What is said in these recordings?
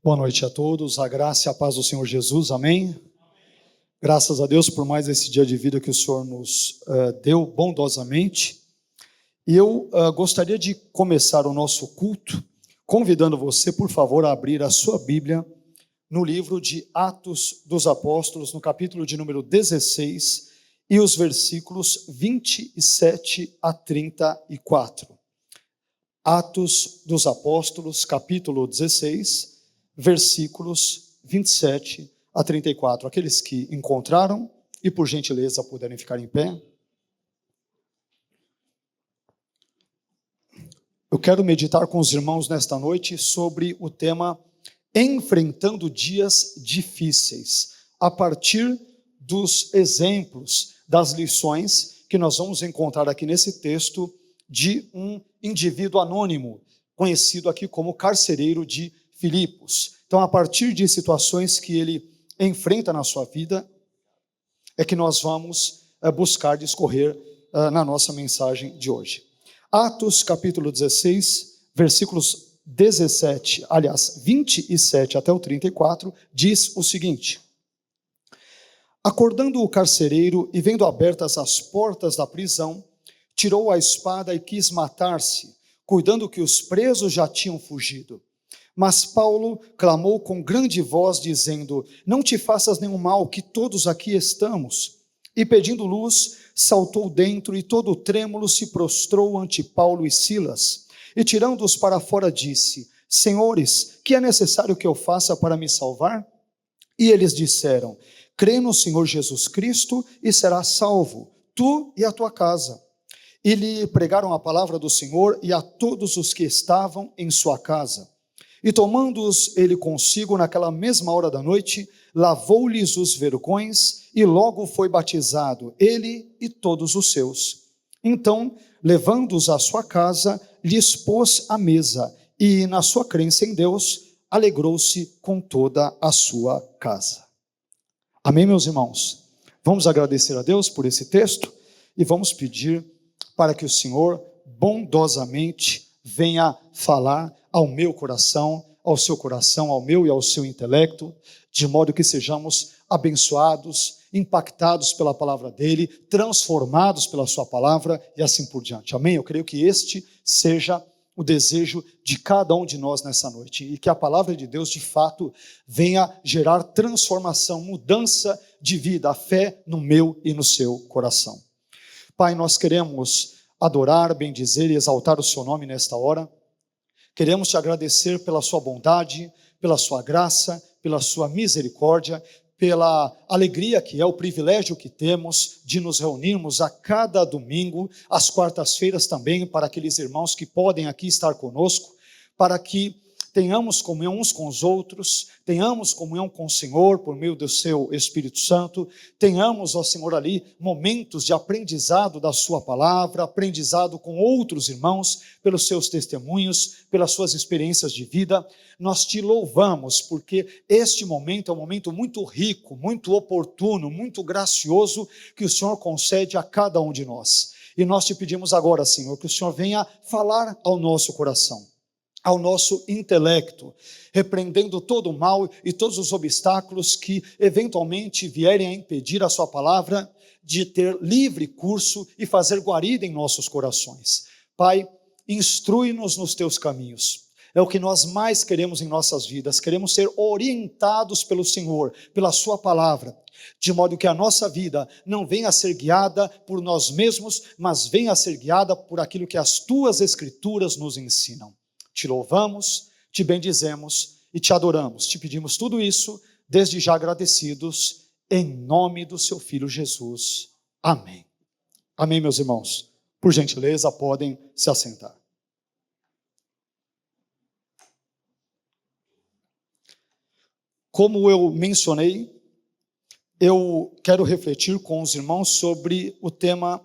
Boa noite a todos, a graça e a paz do Senhor Jesus, amém? Graças a Deus por mais esse dia de vida que o Senhor nos deu bondosamente. E eu gostaria de começar o nosso culto convidando você, por favor, a abrir a sua Bíblia no livro de Atos dos Apóstolos, no capítulo de número 16 e os versículos 27 a 34. Atos dos Apóstolos, capítulo 16, versículos 27 a 34. Aqueles que encontraram e por gentileza puderem ficar em pé. Eu quero meditar com os irmãos nesta noite sobre o tema enfrentando dias difíceis, a partir dos exemplos, das lições que nós vamos encontrar aqui nesse texto de um indivíduo anônimo, conhecido aqui como carcereiro de Filipos. Então, a partir de situações que ele enfrenta na sua vida, é que nós vamos buscar discorrer na nossa mensagem de hoje. Atos capítulo 16, versículos 27 até o 34, diz o seguinte: acordando o carcereiro e vendo abertas as portas da prisão, tirou a espada e quis matar-se, cuidando que os presos já tinham fugido. Mas Paulo clamou com grande voz, dizendo: não te faças nenhum mal, que todos aqui estamos. E pedindo luz, saltou dentro e todo trêmulo se prostrou ante Paulo e Silas. E tirando-os para fora disse: senhores, que é necessário que eu faça para me salvar? E eles disseram: crê no Senhor Jesus Cristo e serás salvo, tu e a tua casa. E lhe pregaram a palavra do Senhor e a todos os que estavam em sua casa. E tomando-os ele consigo naquela mesma hora da noite, lavou-lhes os vergões e logo foi batizado, ele e todos os seus. Então, levando-os à sua casa, lhes pôs à mesa e, na sua crença em Deus, alegrou-se com toda a sua casa. Amém, meus irmãos? Vamos agradecer a Deus por esse texto e vamos pedir para que o Senhor bondosamente venha falar ao meu coração, ao seu coração, ao meu e ao seu intelecto, de modo que sejamos abençoados, impactados pela palavra dele, transformados pela sua palavra e assim por diante. Amém? Eu creio que este seja o desejo de cada um de nós nessa noite e que a palavra de Deus de fato venha gerar transformação, mudança de vida, a fé no meu e no seu coração. Pai, nós queremos adorar, bendizer e exaltar o seu nome nesta hora. Queremos te agradecer pela sua bondade, pela sua graça, pela sua misericórdia, pela alegria que é o privilégio que temos de nos reunirmos a cada domingo, às quartas-feiras também, para aqueles irmãos que podem aqui estar conosco, para que tenhamos comunhão uns com os outros, tenhamos comunhão com o Senhor por meio do seu Espírito Santo, tenhamos, ó Senhor, ali momentos de aprendizado da sua palavra, aprendizado com outros irmãos, pelos seus testemunhos, pelas suas experiências de vida. Nós te louvamos, porque este momento é um momento muito rico, muito oportuno, muito gracioso, que o Senhor concede a cada um de nós. E nós te pedimos agora, Senhor, que o Senhor venha falar ao nosso coração, ao nosso intelecto, repreendendo todo o mal e todos os obstáculos que eventualmente vierem a impedir a sua palavra de ter livre curso e fazer guarida em nossos corações. Pai, instrui-nos nos teus caminhos. É o que nós mais queremos em nossas vidas, queremos ser orientados pelo Senhor, pela sua palavra, de modo que a nossa vida não venha a ser guiada por nós mesmos, mas venha a ser guiada por aquilo que as tuas escrituras nos ensinam. Te louvamos, te bendizemos e te adoramos. Te pedimos tudo isso, desde já agradecidos, em nome do seu Filho Jesus. Amém. Amém, meus irmãos. Por gentileza, podem se assentar. Como eu mencionei, eu quero refletir com os irmãos sobre o tema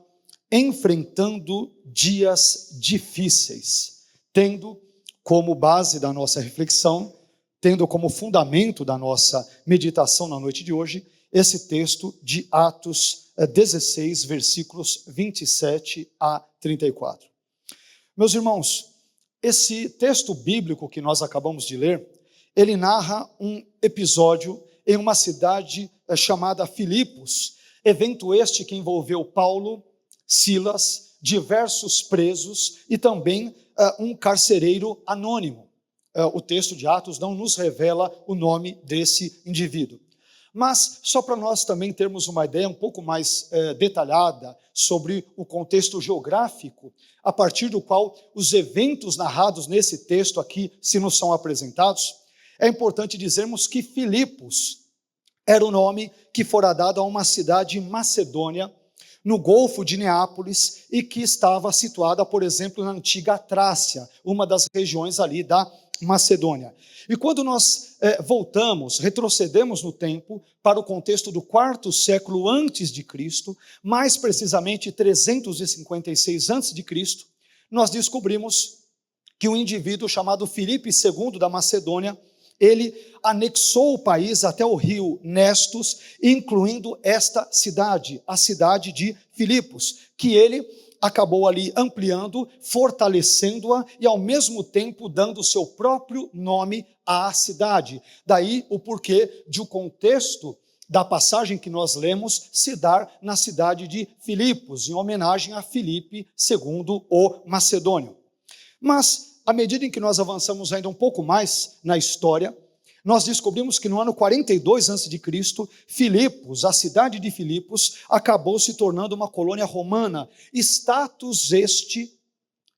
enfrentando dias difíceis, tendo como base da nossa reflexão, tendo como fundamento da nossa meditação na noite de hoje, esse texto de Atos 16, versículos 27 a 34. Meus irmãos, esse texto bíblico que nós acabamos de ler, ele narra um episódio em uma cidade chamada Filipos, evento este que envolveu Paulo, Silas, diversos presos e também um carcereiro anônimo. O texto de Atos não nos revela o nome desse indivíduo. Mas, só para nós também termos uma ideia um pouco mais detalhada sobre o contexto geográfico, a partir do qual os eventos narrados nesse texto aqui se nos são apresentados, é importante dizermos que Filipos era o nome que fora dado a uma cidade macedônia, no Golfo de Neápolis, e que estava situada, por exemplo, na antiga Trácia, uma das regiões ali da Macedônia. E quando nós retrocedemos no tempo para o contexto do 4º século antes de Cristo, mais precisamente 356 antes de Cristo, nós descobrimos que um indivíduo chamado Filipe II da Macedônia, ele anexou o país até o rio Nestos, incluindo esta cidade, a cidade de Filipos, que ele acabou ali ampliando, fortalecendo-a e ao mesmo tempo dando o seu próprio nome à cidade. Daí o porquê de o contexto da passagem que nós lemos se dar na cidade de Filipos, em homenagem a Filipe II, o Macedônio. Mas, à medida em que nós avançamos ainda um pouco mais na história, nós descobrimos que no ano 42 a.C., Filipos, a cidade de Filipos, acabou se tornando uma colônia romana, status este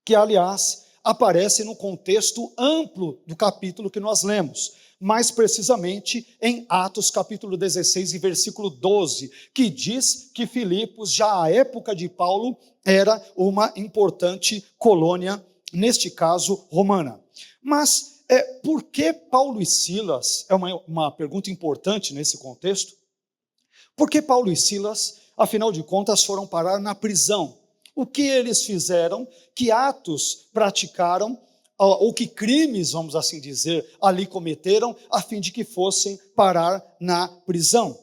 que, aliás, aparece no contexto amplo do capítulo que nós lemos, mais precisamente em Atos capítulo 16 e versículo 12, que diz que Filipos, já à época de Paulo, era uma importante colônia, neste caso, romana. Mas por que Paulo e Silas, é uma pergunta importante nesse contexto, por que Paulo e Silas, afinal de contas, foram parar na prisão? O que eles fizeram, que atos praticaram, ou que crimes, vamos assim dizer, ali cometeram, a fim de que fossem parar na prisão?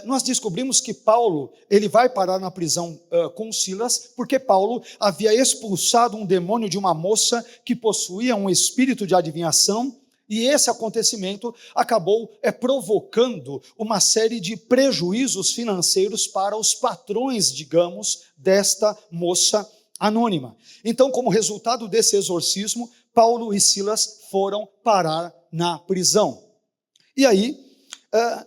Nós descobrimos que Paulo, ele vai parar na prisão com Silas, porque Paulo havia expulsado um demônio de uma moça que possuía um espírito de adivinhação, e esse acontecimento acabou provocando uma série de prejuízos financeiros para os patrões, digamos, desta moça anônima. Então, como resultado desse exorcismo, Paulo e Silas foram parar na prisão. E aí,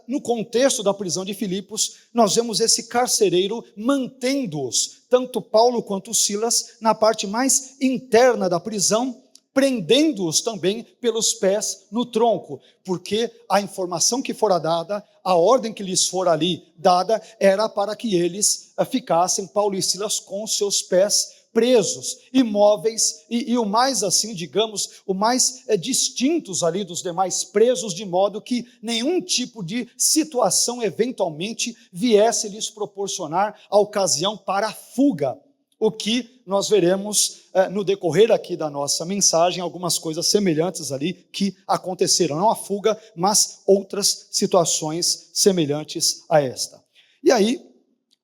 no contexto da prisão de Filipos, nós vemos esse carcereiro mantendo-os, tanto Paulo quanto Silas, na parte mais interna da prisão, prendendo-os também pelos pés no tronco, porque a informação que fora dada, a ordem que lhes fora ali dada, era para que eles ficassem, Paulo e Silas, com seus pés presos, imóveis e o mais assim, digamos, o mais distintos ali dos demais presos, de modo que nenhum tipo de situação eventualmente viesse lhes proporcionar a ocasião para a fuga, o que nós veremos no decorrer aqui da nossa mensagem, algumas coisas semelhantes ali que aconteceram, não a fuga, mas outras situações semelhantes a esta. E aí,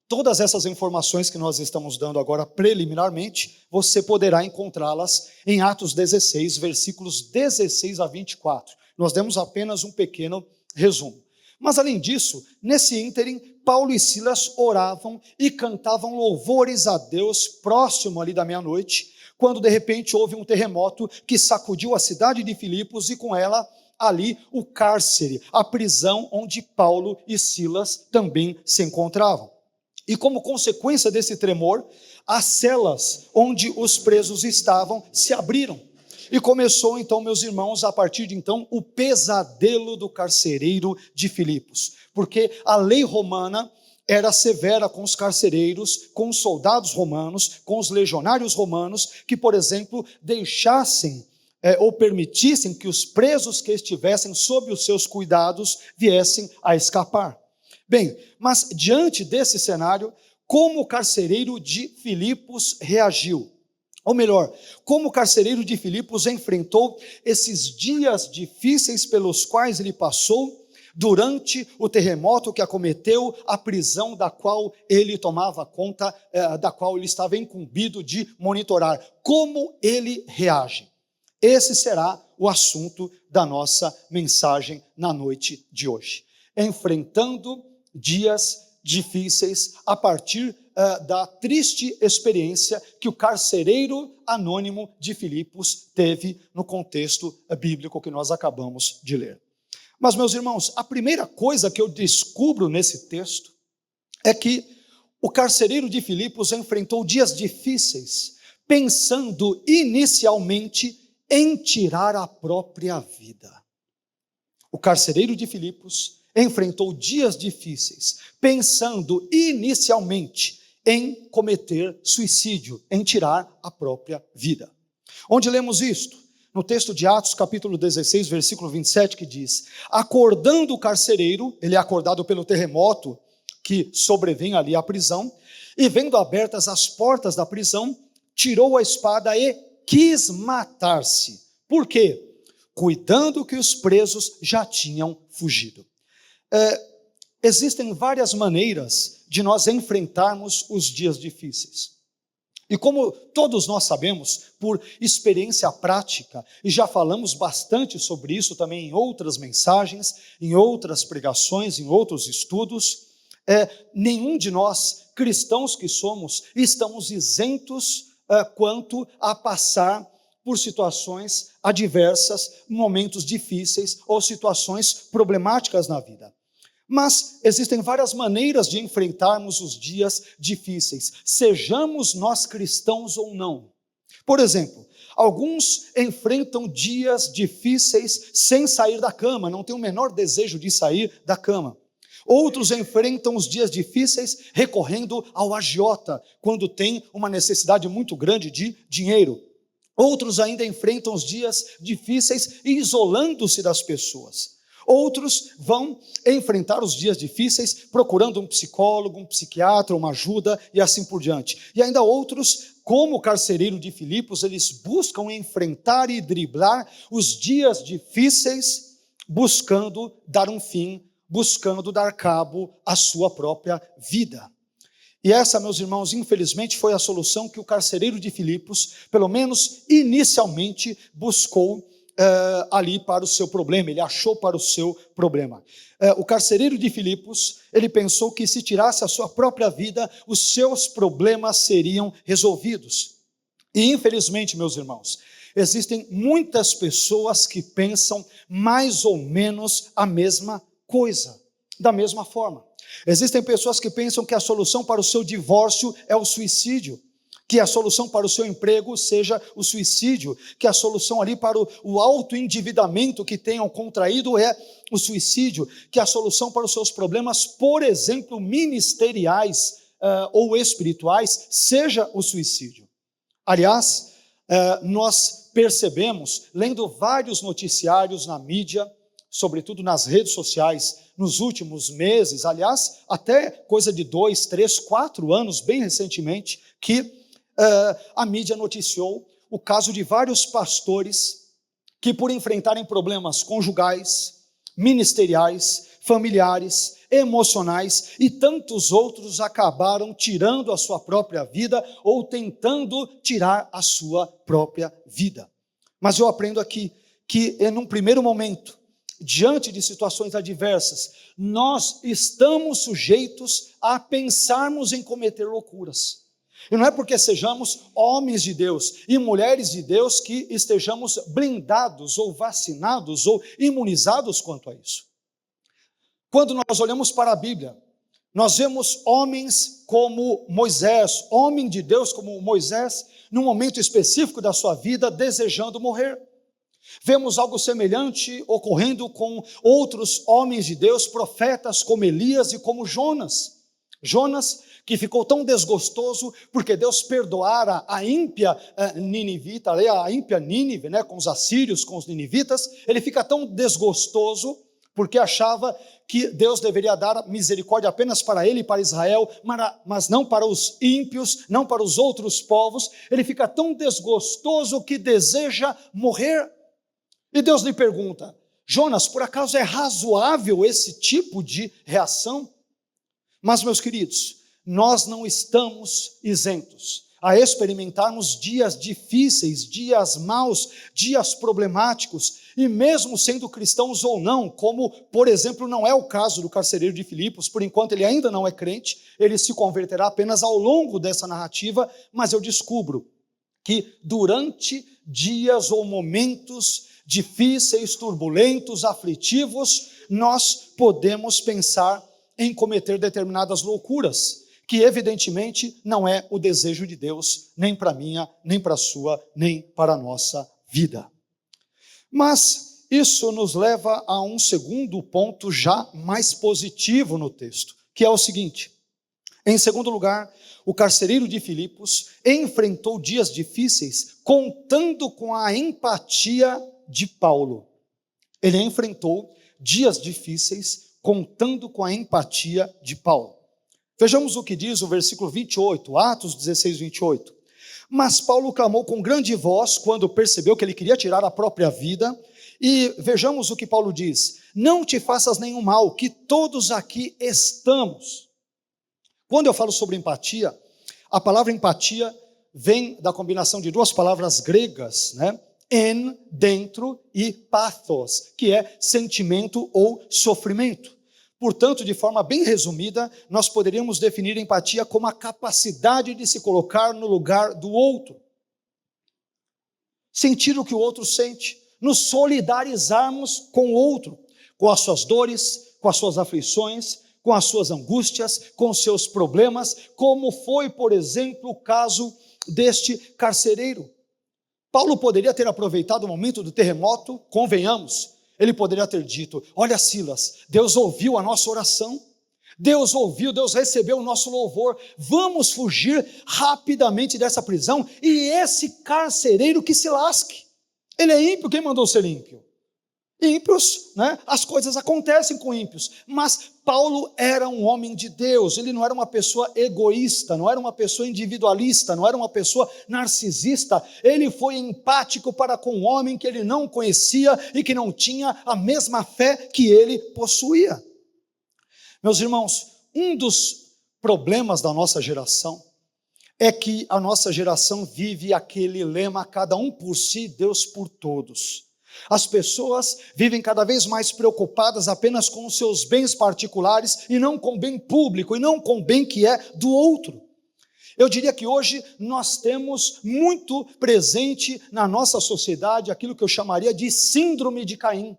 todas essas informações que nós estamos dando agora preliminarmente, você poderá encontrá-las em Atos 16, versículos 16 a 24. Nós demos apenas um pequeno resumo. Mas além disso, nesse ínterim, Paulo e Silas oravam e cantavam louvores a Deus próximo ali da meia-noite, quando de repente houve um terremoto que sacudiu a cidade de Filipos e com ela ali o cárcere, a prisão onde Paulo e Silas também se encontravam. E como consequência desse tremor, as celas onde os presos estavam se abriram. E começou então, meus irmãos, a partir de então, o pesadelo do carcereiro de Filipos. Porque a lei romana era severa com os carcereiros, com os soldados romanos, com os legionários romanos, que, por exemplo, deixassem ou permitissem que os presos que estivessem sob os seus cuidados viessem a escapar. Bem, mas diante desse cenário, como o carcereiro de Filipos reagiu? Ou melhor, como o carcereiro de Filipos enfrentou esses dias difíceis pelos quais ele passou durante o terremoto que acometeu a prisão da qual ele tomava conta, da qual ele estava incumbido de monitorar? Como ele reage? Esse será o assunto da nossa mensagem na noite de hoje. Enfrentando dias difíceis a partir da triste experiência que o carcereiro anônimo de Filipos teve no contexto bíblico que nós acabamos de ler. Mas, meus irmãos, a primeira coisa que eu descubro nesse texto é que o carcereiro de Filipos enfrentou dias difíceis, pensando inicialmente em tirar a própria vida. O carcereiro de Filipos enfrentou dias difíceis, pensando inicialmente em cometer suicídio, em tirar a própria vida. Onde lemos isto? No texto de Atos, capítulo 16, versículo 27, que diz: acordando o carcereiro, ele é acordado pelo terremoto que sobrevém ali à prisão, e vendo abertas as portas da prisão, tirou a espada e quis matar-se. Por quê? Cuidando que os presos já tinham fugido. Existem várias maneiras de nós enfrentarmos os dias difíceis. E como todos nós sabemos, por experiência prática, e já falamos bastante sobre isso também em outras mensagens, em outras pregações, em outros estudos, nenhum de nós, cristãos que somos, estamos isentos quanto a passar por situações adversas, momentos difíceis ou situações problemáticas na vida. Mas existem várias maneiras de enfrentarmos os dias difíceis, sejamos nós cristãos ou não. Por exemplo, alguns enfrentam dias difíceis sem sair da cama, não têm o menor desejo de sair da cama. Outros enfrentam os dias difíceis recorrendo ao agiota, quando tem uma necessidade muito grande de dinheiro. Outros ainda enfrentam os dias difíceis isolando-se das pessoas. Outros vão enfrentar os dias difíceis procurando um psicólogo, um psiquiatra, uma ajuda e assim por diante. E ainda outros, como o carcereiro de Filipos, eles buscam enfrentar e driblar os dias difíceis, buscando dar um fim, buscando dar cabo à sua própria vida. E essa, meus irmãos, infelizmente foi a solução que o carcereiro de Filipos, pelo menos inicialmente, buscou ali para o seu problema, ele achou para o seu problema. O carcereiro de Filipos, ele pensou que se tirasse a sua própria vida, os seus problemas seriam resolvidos. E infelizmente, meus irmãos, existem muitas pessoas que pensam mais ou menos a mesma coisa, da mesma forma. Existem pessoas que pensam que a solução para o seu divórcio é o suicídio, que a solução para o seu emprego seja o suicídio, que a solução ali para o autoendividamento que tenham contraído é o suicídio, que a solução para os seus problemas, por exemplo, ministeriais ou espirituais, seja o suicídio. Aliás, nós percebemos, lendo vários noticiários na mídia, sobretudo nas redes sociais, nos últimos meses, aliás, até coisa de 2, 3, 4 anos, bem recentemente, que a mídia noticiou o caso de vários pastores que, por enfrentarem problemas conjugais, ministeriais, familiares, emocionais e tantos outros, acabaram tirando a sua própria vida ou tentando tirar a sua própria vida. Mas eu aprendo aqui que, num primeiro momento, diante de situações adversas, nós estamos sujeitos a pensarmos em cometer loucuras. E não é porque sejamos homens de Deus e mulheres de Deus que estejamos blindados ou vacinados ou imunizados quanto a isso. Quando nós olhamos para a Bíblia, nós vemos homens como Moisés, homem de Deus como Moisés, num momento específico da sua vida, desejando morrer. Vemos algo semelhante ocorrendo com outros homens de Deus, profetas como Elias e como Jonas. Jonas, que ficou tão desgostoso porque Deus perdoara a ímpia ninivita, a ímpia Nínive, com os assírios, com os ninivitas, ele fica tão desgostoso porque achava que Deus deveria dar misericórdia apenas para ele e para Israel, mas não para os ímpios, não para os outros povos. Ele fica tão desgostoso que deseja morrer. E Deus lhe pergunta: Jonas, por acaso é razoável esse tipo de reação? Mas, meus queridos, nós não estamos isentos. a experimentarmos dias difíceis, dias maus, dias problemáticos, e mesmo sendo cristãos ou não, como, por exemplo, não é o caso do carcereiro de Filipos, por enquanto ele ainda não é crente, ele se converterá apenas ao longo dessa narrativa, mas eu descubro que durante dias ou momentos difíceis, turbulentos, aflitivos, nós podemos pensar em cometer determinadas loucuras, que evidentemente não é o desejo de Deus, nem para a minha, nem para a sua, nem para a nossa vida. Mas isso nos leva a um segundo ponto já mais positivo no texto, que é o seguinte: em segundo lugar, o carcereiro de Filipos enfrentou dias difíceis contando com a empatia de Paulo. Ele enfrentou dias difíceis contando com a empatia de Paulo. Vejamos o que diz o versículo 28, Atos 16, 28. Mas Paulo clamou com grande voz quando percebeu que ele queria tirar a própria vida. E vejamos o que Paulo diz: não te faças nenhum mal, que todos aqui estamos. Quando eu falo sobre empatia, a palavra empatia vem da combinação de duas palavras gregas, né? En, dentro, e pathos, que é sentimento ou sofrimento. Portanto, de forma bem resumida, nós poderíamos definir empatia como a capacidade de se colocar no lugar do outro. Sentir o que o outro sente, nos solidarizarmos com o outro, com as suas dores, com as suas aflições, com as suas angústias, com os seus problemas, como foi, por exemplo, o caso deste carcereiro. Paulo poderia ter aproveitado o momento do terremoto, convenhamos, ele poderia ter dito: olha, Silas, Deus ouviu a nossa oração, Deus ouviu, Deus recebeu o nosso louvor, vamos fugir rapidamente dessa prisão, e esse carcereiro que se lasque. Ele é ímpio, quem mandou ser ímpio? Ímpios, né? As coisas acontecem com ímpios, mas Paulo era um homem de Deus, ele não era uma pessoa egoísta, não era uma pessoa individualista, não era uma pessoa narcisista, ele foi empático para com um homem que ele não conhecia e que não tinha a mesma fé que ele possuía. Meus irmãos, um dos problemas da nossa geração é que a nossa geração vive aquele lema: cada um por si, Deus por todos. As pessoas vivem cada vez mais preocupadas apenas com os seus bens particulares e não com o bem público, e não com o bem que é do outro. Eu diria que hoje nós temos muito presente na nossa sociedade aquilo que eu chamaria de síndrome de Caim,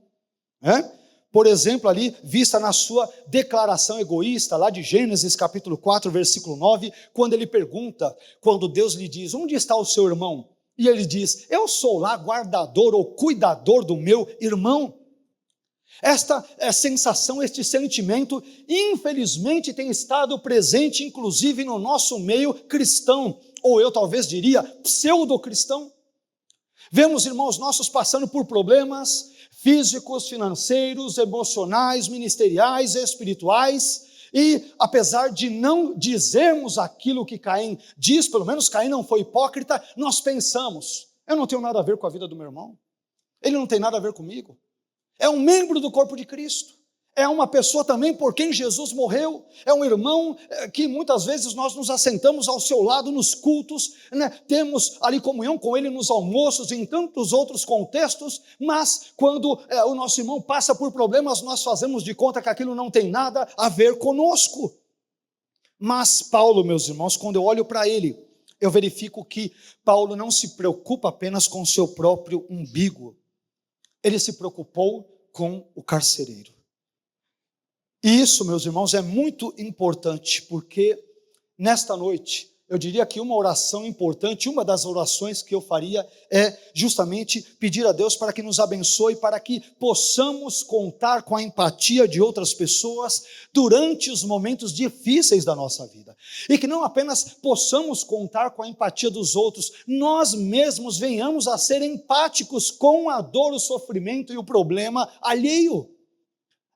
né? Por exemplo, ali, vista na sua declaração egoísta, lá de Gênesis capítulo 4, versículo 9, quando ele pergunta, quando Deus lhe diz: onde está o seu irmão? E ele diz: eu sou lá guardador ou cuidador do meu irmão. Esta sensação, este sentimento, infelizmente tem estado presente, inclusive no nosso meio cristão, ou eu talvez diria pseudo-cristão. Vemos irmãos nossos passando por problemas físicos, financeiros, emocionais, ministeriais, espirituais, e apesar de não dizermos aquilo que Caim diz, pelo menos Caim não foi hipócrita, nós pensamos: eu não tenho nada a ver com a vida do meu irmão, ele não tem nada a ver comigo, é um membro do corpo de Cristo, é uma pessoa também por quem Jesus morreu, é um irmão que muitas vezes nós nos assentamos ao seu lado nos cultos, né? Temos ali comunhão com ele nos almoços e em tantos outros contextos, mas quando o nosso irmão passa por problemas, nós fazemos de conta que aquilo não tem nada a ver conosco. Mas Paulo, meus irmãos, quando eu olho para ele, eu verifico que Paulo não se preocupa apenas com o seu próprio umbigo, ele se preocupou com o carcereiro. E isso, meus irmãos, é muito importante, porque nesta noite, eu diria que uma oração importante, uma das orações que eu faria é justamente pedir a Deus para que nos abençoe, para que possamos contar com a empatia de outras pessoas durante os momentos difíceis da nossa vida. E que não apenas possamos contar com a empatia dos outros, nós mesmos venhamos a ser empáticos com a dor, o sofrimento e o problema alheio.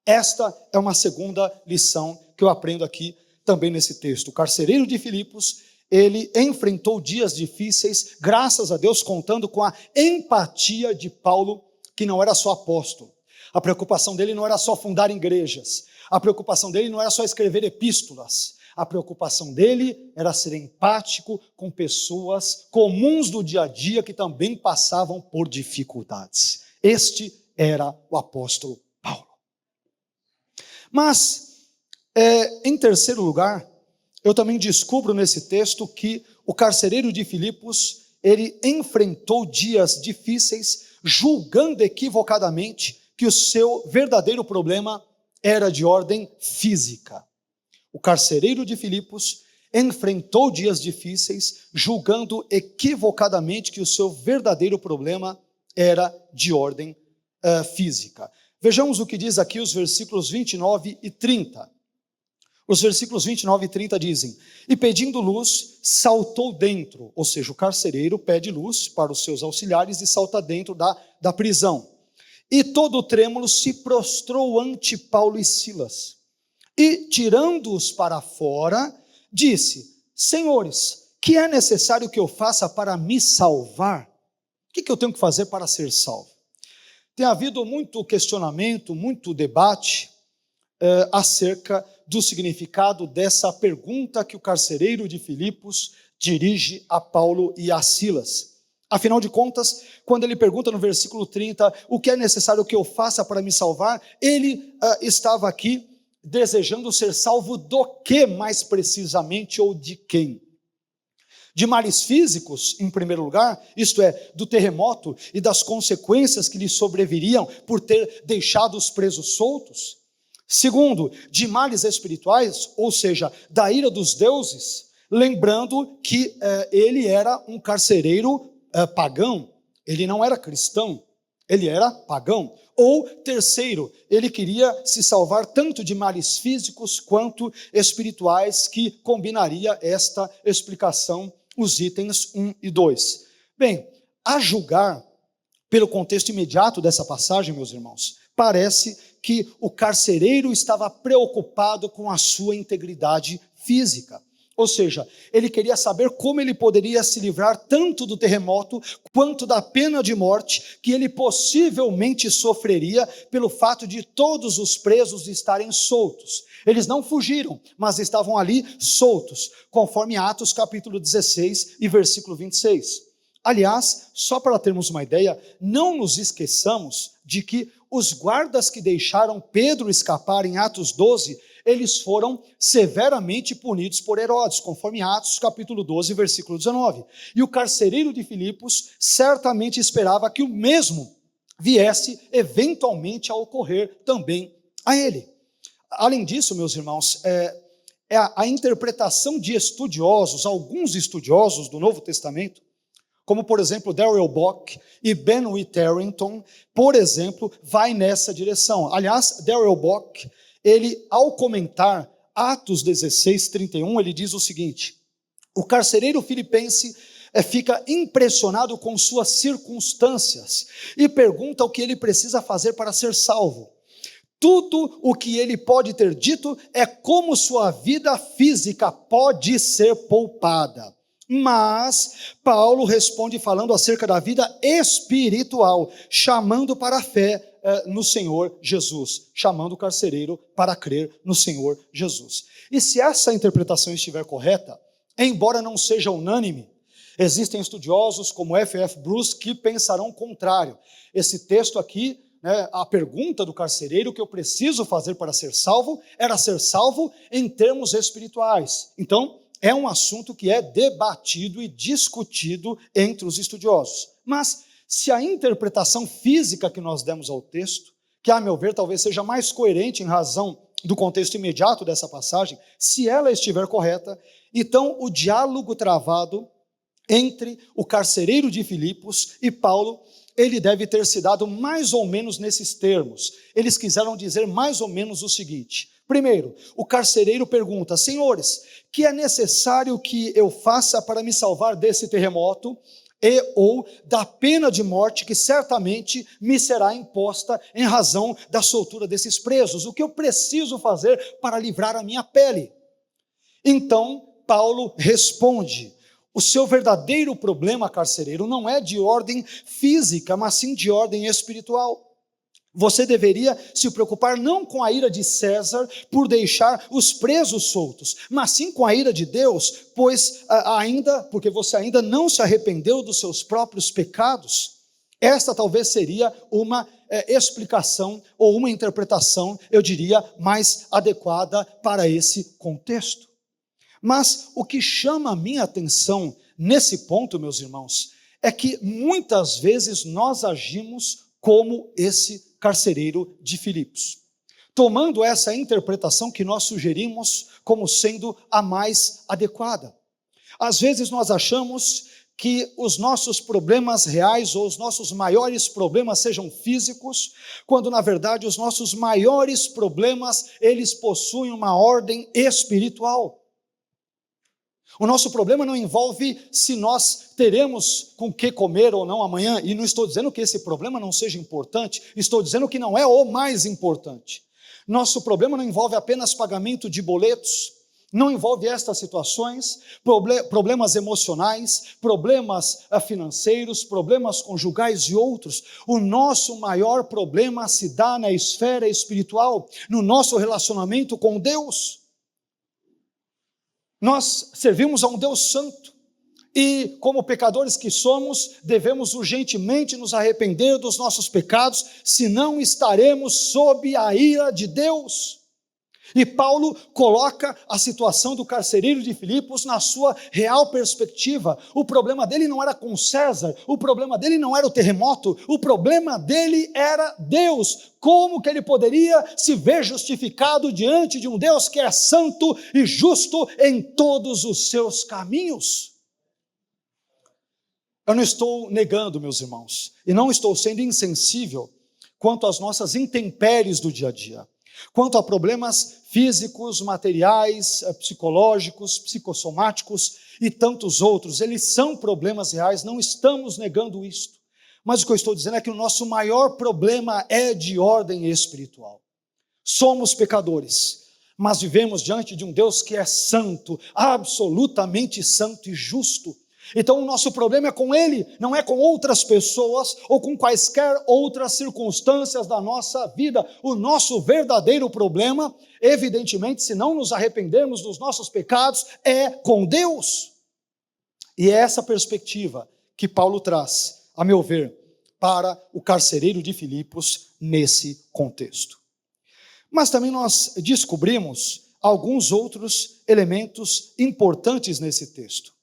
Esta é uma segunda lição que eu aprendo aqui também nesse texto. O carcereiro de Filipos, ele enfrentou dias difíceis, graças a Deus, contando com a empatia de Paulo, que não era só apóstolo. A preocupação dele não era só fundar igrejas, a preocupação dele não era só escrever epístolas, A preocupação dele era ser empático com pessoas comuns do dia a dia que também passavam por dificuldades. Este era o apóstolo Paulo. Mas, em terceiro lugar, eu também descubro nesse texto que o carcereiro de Filipos, ele enfrentou dias difíceis, julgando equivocadamente que o seu verdadeiro problema era de ordem física. O carcereiro de Filipos enfrentou dias difíceis, julgando equivocadamente que o seu verdadeiro problema era de ordem física. Vejamos o que diz aqui os versículos 29 e 30. Os versículos 29 e 30 dizem: e pedindo luz, saltou dentro, ou seja, o carcereiro pede luz para os seus auxiliares e salta dentro da prisão. E todo trêmulo se prostrou ante Paulo e Silas. E, tirando-os para fora, disse: senhores, que é necessário que eu faça para me salvar? O que eu tenho que fazer para ser salvo? Tem havido muito questionamento, muito debate acerca do significado dessa pergunta que o carcereiro de Filipos dirige a Paulo e a Silas. Afinal de contas, quando ele pergunta no versículo 30, o que é necessário que eu faça para me salvar, ele estava aqui desejando ser salvo do que mais precisamente, ou de quem? De males físicos, em primeiro lugar, isto é, do terremoto e das consequências que lhe sobreviriam por ter deixado os presos soltos. Segundo, de males espirituais, ou seja, da ira dos deuses, lembrando que ele era um carcereiro pagão, ele não era cristão, ele era pagão. Ou terceiro, ele queria se salvar tanto de males físicos quanto espirituais, que combinaria esta explicação, os itens 1 e 2. Bem, a julgar pelo contexto imediato dessa passagem, meus irmãos, parece que o carcereiro estava preocupado com a sua integridade física. Ou seja, ele queria saber como ele poderia se livrar tanto do terremoto quanto da pena de morte que ele possivelmente sofreria pelo fato de todos os presos estarem soltos. Eles não fugiram, mas estavam ali soltos, conforme Atos capítulo 16 e versículo 26. Aliás, só para termos uma ideia, não nos esqueçamos de que os guardas que deixaram Pedro escapar em Atos 12, eles foram severamente punidos por Herodes, conforme Atos capítulo 12, versículo 19. E o carcereiro de Filipos certamente esperava que o mesmo viesse eventualmente a ocorrer também a ele. Além disso, meus irmãos, a interpretação de estudiosos, alguns estudiosos do Novo Testamento, como por exemplo Darrell Bock e Ben Witherington, por exemplo, vai nessa direção. Aliás, Darrell Bock, ele, ao comentar Atos 16, 31, ele diz o seguinte: o carcereiro filipense fica impressionado com suas circunstâncias e pergunta o que ele precisa fazer para ser salvo. Tudo o que ele pode ter dito é como sua vida física pode ser poupada. Mas Paulo responde falando acerca da vida espiritual, chamando para a fé no Senhor Jesus, chamando o carcereiro para crer no Senhor Jesus. E se essa interpretação estiver correta, embora não seja unânime, existem estudiosos como F.F. Bruce que pensarão o contrário. Esse texto aqui, a pergunta do carcereiro, o que eu preciso fazer para ser salvo, era ser salvo em termos espirituais. Então, é um assunto que é debatido e discutido entre os estudiosos. Mas, se a interpretação física que nós demos ao texto, que a meu ver talvez seja mais coerente em razão do contexto imediato dessa passagem, se ela estiver correta, então o diálogo travado entre o carcereiro de Filipos e Paulo, ele deve ter se dado mais ou menos nesses termos. Eles quiseram dizer mais ou menos o seguinte: primeiro, o carcereiro pergunta: senhores, que é necessário que eu faça para me salvar desse terremoto e ou da pena de morte que certamente me será imposta em razão da soltura desses presos? O que eu preciso fazer para livrar a minha pele? Então, Paulo responde: o seu verdadeiro problema, carcereiro, não é de ordem física, mas sim de ordem espiritual. Você deveria se preocupar não com a ira de César por deixar os presos soltos, mas sim com a ira de Deus, porque você ainda não se arrependeu dos seus próprios pecados. Esta talvez seria uma explicação ou uma interpretação, eu diria, mais adequada para esse contexto. Mas o que chama a minha atenção nesse ponto, meus irmãos, é que muitas vezes nós agimos como esse carcereiro de Filipos, tomando essa interpretação que nós sugerimos como sendo a mais adequada. Às vezes nós achamos que os nossos problemas reais ou os nossos maiores problemas sejam físicos, quando na verdade os nossos maiores problemas, eles possuem uma ordem espiritual. O nosso problema não envolve se nós teremos com que comer ou não amanhã, e não estou dizendo que esse problema não seja importante, estou dizendo que não é o mais importante. Nosso problema não envolve apenas pagamento de boletos, não envolve estas situações, problemas emocionais, problemas financeiros, problemas conjugais e outros. O nosso maior problema se dá na esfera espiritual, no nosso relacionamento com Deus. Nós servimos a um Deus santo e, como pecadores que somos, devemos urgentemente nos arrepender dos nossos pecados, senão estaremos sob a ira de Deus. E Paulo coloca a situação do carcereiro de Filipos na sua real perspectiva. O problema dele não era com César, o problema dele não era o terremoto, o problema dele era Deus. Como que ele poderia se ver justificado diante de um Deus que é santo e justo em todos os seus caminhos? Eu não estou negando, meus irmãos, e não estou sendo insensível quanto às nossas intempéries do dia a dia. Quanto a problemas físicos, materiais, psicológicos, psicossomáticos e tantos outros, eles são problemas reais, não estamos negando isto. Mas o que eu estou dizendo é que o nosso maior problema é de ordem espiritual. Somos pecadores, mas vivemos diante de um Deus que é santo, absolutamente santo e justo. Então o nosso problema é com Ele, não é com outras pessoas ou com quaisquer outras circunstâncias da nossa vida. O nosso verdadeiro problema, evidentemente, se não nos arrependermos dos nossos pecados, é com Deus. E é essa perspectiva que Paulo traz, a meu ver, para o carcereiro de Filipos nesse contexto. Mas também nós descobrimos alguns outros elementos importantes nesse texto.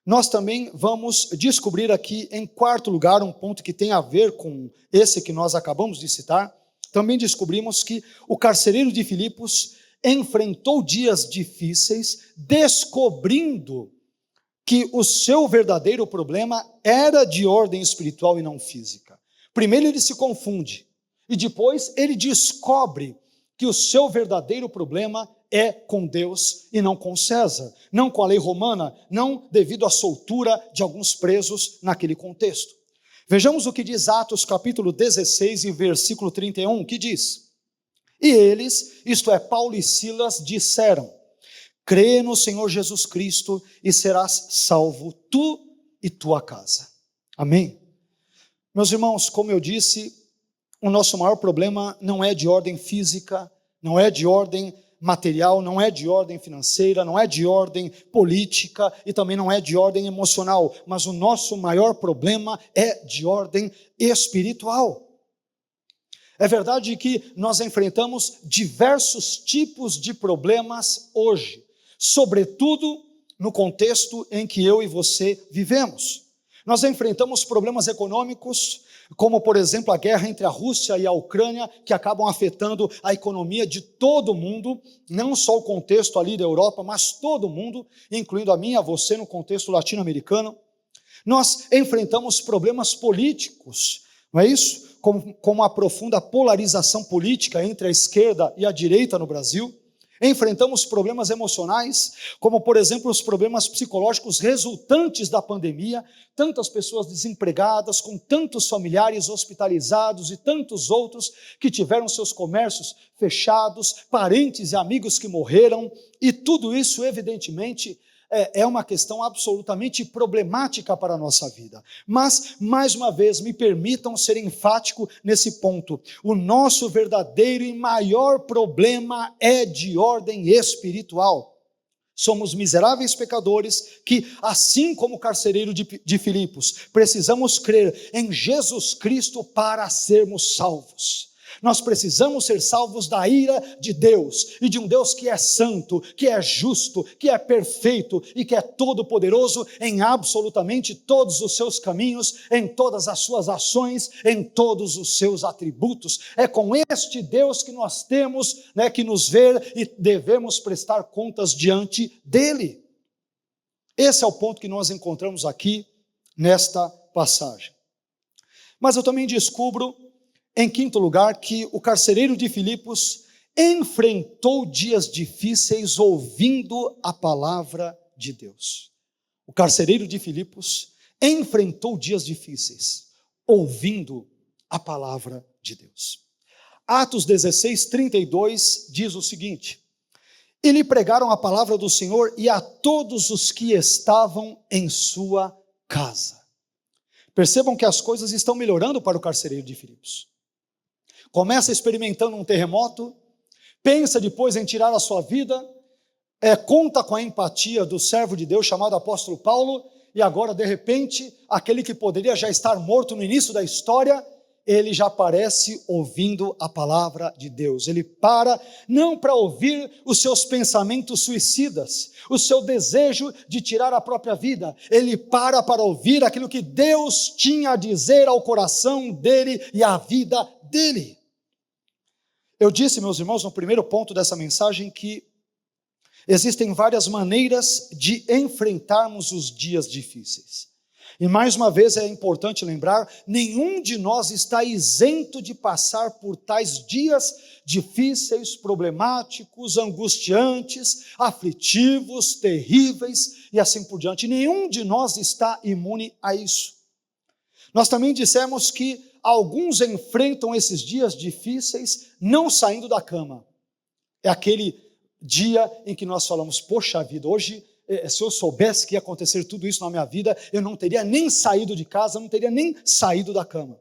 Nós também vamos descobrir aqui, em quarto lugar, um ponto que tem a ver com esse que nós acabamos de citar. Também descobrimos que o carcereiro de Filipos enfrentou dias difíceis, descobrindo que o seu verdadeiro problema era de ordem espiritual e não física. Primeiro ele se confunde, e depois ele descobre que o seu verdadeiro problema é com Deus e não com César, não com a lei romana, não devido à soltura de alguns presos naquele contexto. Vejamos o que diz Atos capítulo 16 e versículo 31, que diz: E eles, isto é, Paulo e Silas, disseram: crê no Senhor Jesus Cristo e serás salvo, tu e tua casa. Amém? Meus irmãos, como eu disse, o nosso maior problema não é de ordem física, não é de ordem material, não é de ordem financeira, não é de ordem política e também não é de ordem emocional, mas o nosso maior problema é de ordem espiritual. É verdade que nós enfrentamos diversos tipos de problemas hoje, sobretudo no contexto em que eu e você vivemos. Nós enfrentamos problemas econômicos, como por exemplo a guerra entre a Rússia e a Ucrânia, que acabam afetando a economia de todo o mundo, não só o contexto ali da Europa, mas todo o mundo, incluindo a mim e a você no contexto latino-americano. Nós enfrentamos problemas políticos, não é isso? Como a profunda polarização política entre a esquerda e a direita no Brasil. Enfrentamos problemas emocionais, como por exemplo os problemas psicológicos resultantes da pandemia, tantas pessoas desempregadas, com tantos familiares hospitalizados e tantos outros que tiveram seus comércios fechados, parentes e amigos que morreram, e tudo isso evidentemente é uma questão absolutamente problemática para a nossa vida. Mas, mais uma vez, me permitam ser enfático nesse ponto. O nosso verdadeiro e maior problema é de ordem espiritual. Somos miseráveis pecadores que, assim como o carcereiro de Filipos, precisamos crer em Jesus Cristo para sermos salvos. Nós precisamos ser salvos da ira de Deus, e de um Deus que é santo, que é justo, que é perfeito e que é todo-poderoso em absolutamente todos os seus caminhos, em todas as suas ações, em todos os seus atributos. É com este Deus que nós temos, que nos ver e devemos prestar contas diante dele. Esse é o ponto que nós encontramos aqui nesta passagem. Mas eu também descubro, em quinto lugar, que o carcereiro de Filipos enfrentou dias difíceis ouvindo a palavra de Deus. O carcereiro de Filipos enfrentou dias difíceis ouvindo a palavra de Deus. Atos 16, 32 diz o seguinte: e lhe pregaram a palavra do Senhor e a todos os que estavam em sua casa. Percebam que as coisas estão melhorando para o carcereiro de Filipos. Começa experimentando um terremoto, pensa depois em tirar a sua vida, conta com a empatia do servo de Deus chamado apóstolo Paulo, e agora de repente, aquele que poderia já estar morto no início da história, ele já aparece ouvindo a palavra de Deus. Ele para, não para ouvir os seus pensamentos suicidas, o seu desejo de tirar a própria vida, ele para ouvir aquilo que Deus tinha a dizer ao coração dele e à vida dele. Eu disse, meus irmãos, no primeiro ponto dessa mensagem, que existem várias maneiras de enfrentarmos os dias difíceis. E mais uma vez é importante lembrar, nenhum de nós está isento de passar por tais dias difíceis, problemáticos, angustiantes, aflitivos, terríveis e assim por diante. Nenhum de nós está imune a isso. Nós também dissemos que alguns enfrentam esses dias difíceis não saindo da cama. É aquele dia em que nós falamos, poxa vida, hoje, se eu soubesse que ia acontecer tudo isso na minha vida, eu não teria nem saído de casa, não teria nem saído da cama.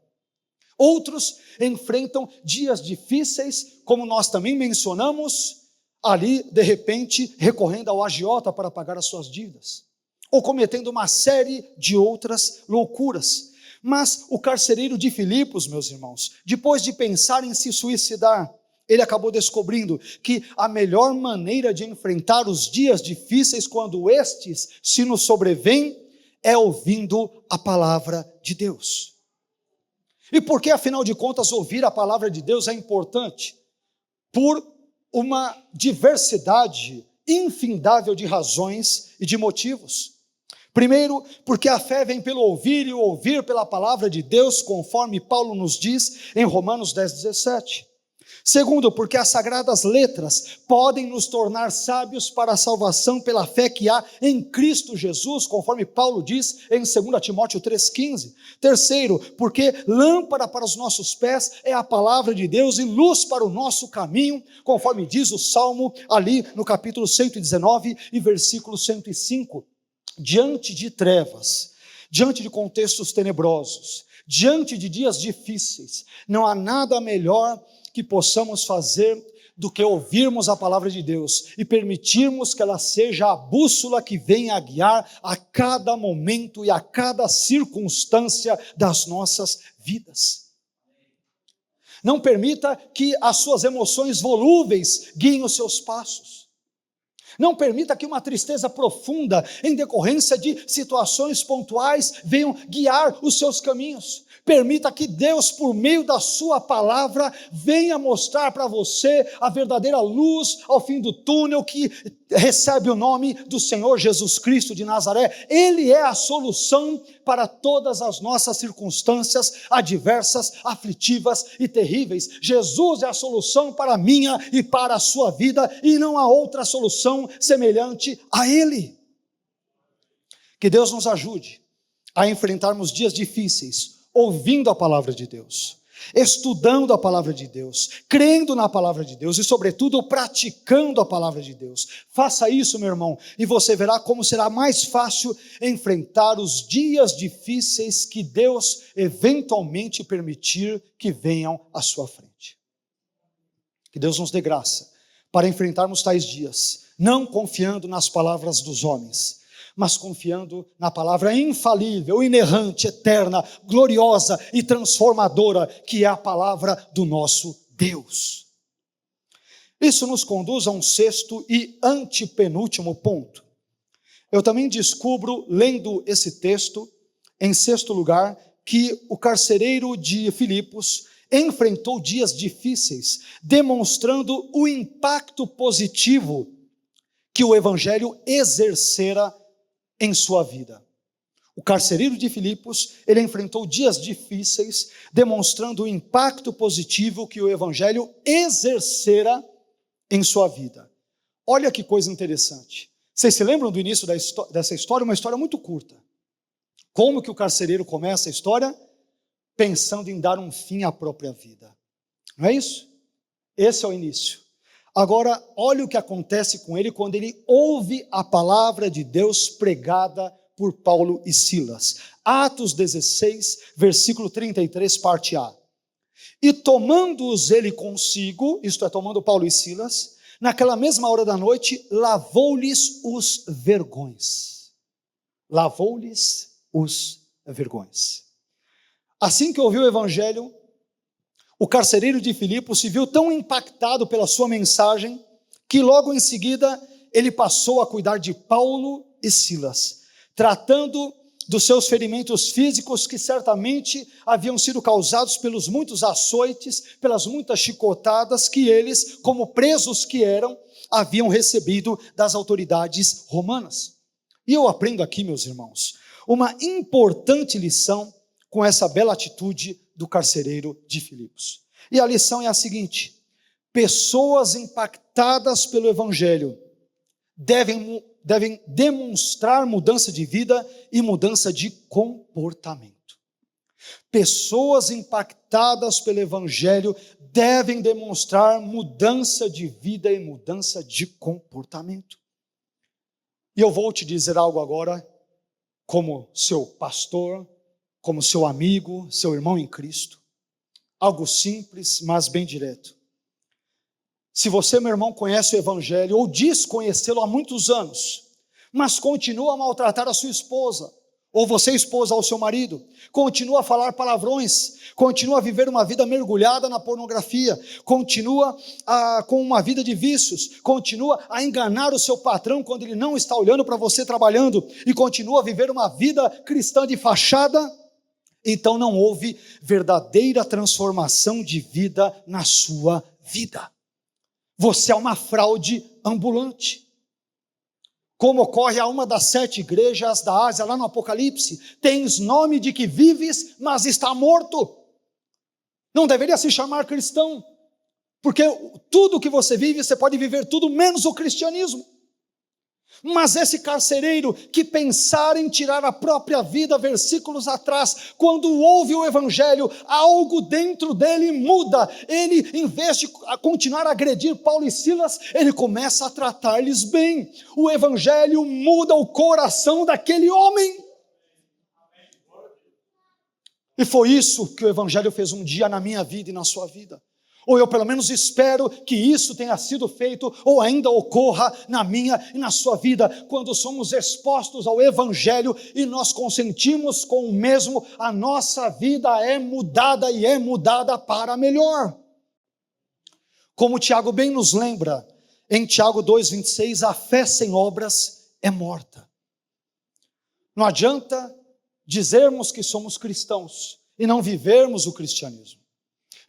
Outros enfrentam dias difíceis, como nós também mencionamos, ali, de repente, recorrendo ao agiota para pagar as suas dívidas, ou cometendo uma série de outras loucuras. Mas o carcereiro de Filipos, meus irmãos, depois de pensar em se suicidar, ele acabou descobrindo que a melhor maneira de enfrentar os dias difíceis, quando estes se nos sobrevêm, é ouvindo a palavra de Deus. E por que, afinal de contas, ouvir a palavra de Deus é importante? Por uma diversidade infindável de razões e de motivos. Primeiro, porque a fé vem pelo ouvir e o ouvir pela palavra de Deus, conforme Paulo nos diz em Romanos 10:17. Segundo, porque as sagradas letras podem nos tornar sábios para a salvação pela fé que há em Cristo Jesus, conforme Paulo diz em 2 Timóteo 3,15. Terceiro, porque lâmpada para os nossos pés é a palavra de Deus e luz para o nosso caminho, conforme diz o Salmo ali no capítulo 119 e versículo 105. Diante de trevas, diante de contextos tenebrosos, diante de dias difíceis, não há nada melhor que possamos fazer do que ouvirmos a palavra de Deus e permitirmos que ela seja a bússola que venha a guiar a cada momento e a cada circunstância das nossas vidas. Não permita que as suas emoções volúveis guiem os seus passos. Não permita que uma tristeza profunda, em decorrência de situações pontuais, venham guiar os seus caminhos. Permita que Deus, por meio da sua palavra, venha mostrar para você a verdadeira luz ao fim do túnel, que recebe o nome do Senhor Jesus Cristo de Nazaré. Ele é a solução para todas as nossas circunstâncias adversas, aflitivas e terríveis. Jesus é a solução para a minha e para a sua vida, e não há outra solução semelhante a Ele. Que Deus nos ajude a enfrentarmos dias difíceis, ouvindo a palavra de Deus, estudando a palavra de Deus, crendo na palavra de Deus e, sobretudo, praticando a palavra de Deus. Faça isso, meu irmão, e você verá como será mais fácil enfrentar os dias difíceis que Deus eventualmente permitir que venham à sua frente. Que Deus nos dê graça para enfrentarmos tais dias, não confiando nas palavras dos homens, mas confiando na palavra infalível, inerrante, eterna, gloriosa e transformadora, que é a palavra do nosso Deus. Isso nos conduz a um sexto e antepenúltimo ponto. Eu também descubro, lendo esse texto, em sexto lugar, que o carcereiro de Filipos enfrentou dias difíceis, demonstrando o impacto positivo que o evangelho exercera em sua vida. O carcereiro de Filipos, ele enfrentou dias difíceis, demonstrando o impacto positivo que o evangelho exercera em sua vida. Olha que coisa interessante. Vocês se lembram do início dessa história? Uma história muito curta. Como que o carcereiro começa a história? Pensando em dar um fim à própria vida. Não é isso? Esse é o início. Agora, olha o que acontece com ele quando ele ouve a palavra de Deus pregada por Paulo e Silas. Atos 16, versículo 33, parte A. E tomando-os ele consigo, isto é, tomando Paulo e Silas, naquela mesma hora da noite, lavou-lhes os vergões. Lavou-lhes os vergões. Assim que ouviu o evangelho, o carcereiro de Filipos se viu tão impactado pela sua mensagem, que logo em seguida ele passou a cuidar de Paulo e Silas, tratando dos seus ferimentos físicos que certamente haviam sido causados pelos muitos açoites, pelas muitas chicotadas que eles, como presos que eram, haviam recebido das autoridades romanas. E eu aprendo aqui, meus irmãos, uma importante lição com essa bela atitude do carcereiro de Filipos. E a lição é a seguinte: pessoas impactadas pelo evangelho devem demonstrar mudança de vida e mudança de comportamento. Pessoas impactadas pelo evangelho devem demonstrar mudança de vida e mudança de comportamento. E eu vou te dizer algo agora, como seu pastor, como seu amigo, seu irmão em Cristo. Algo simples, mas bem direto. Se você, meu irmão, conhece o evangelho ou diz conhecê-lo há muitos anos, mas continua a maltratar a sua esposa, ou você, esposa, ao seu marido, continua a falar palavrões, continua a viver uma vida mergulhada na pornografia, continua com uma vida de vícios, continua a enganar o seu patrão quando ele não está olhando para você trabalhando, e continua a viver uma vida cristã de fachada, então não houve verdadeira transformação de vida na sua vida. Você é uma fraude ambulante. Como ocorre a uma das 7 igrejas da Ásia, lá no Apocalipse: tens nome de que vives, mas está morto. Não deveria se chamar cristão, porque tudo que você vive, você pode viver tudo menos o cristianismo. Mas esse carcereiro que pensara em tirar a própria vida versículos atrás, quando ouve o evangelho, algo dentro dele muda. Ele, em vez de continuar a agredir Paulo e Silas, ele começa a tratar-lhes bem. O evangelho muda o coração daquele homem. E foi isso que o evangelho fez um dia na minha vida e na sua vida. Ou eu pelo menos espero que isso tenha sido feito, ou ainda ocorra na minha e na sua vida, quando somos expostos ao evangelho e nós consentimos com o mesmo, a nossa vida é mudada e é mudada para melhor. Como Tiago bem nos lembra, em Tiago 2,26, a fé sem obras é morta. Não adianta dizermos que somos cristãos e não vivermos o cristianismo.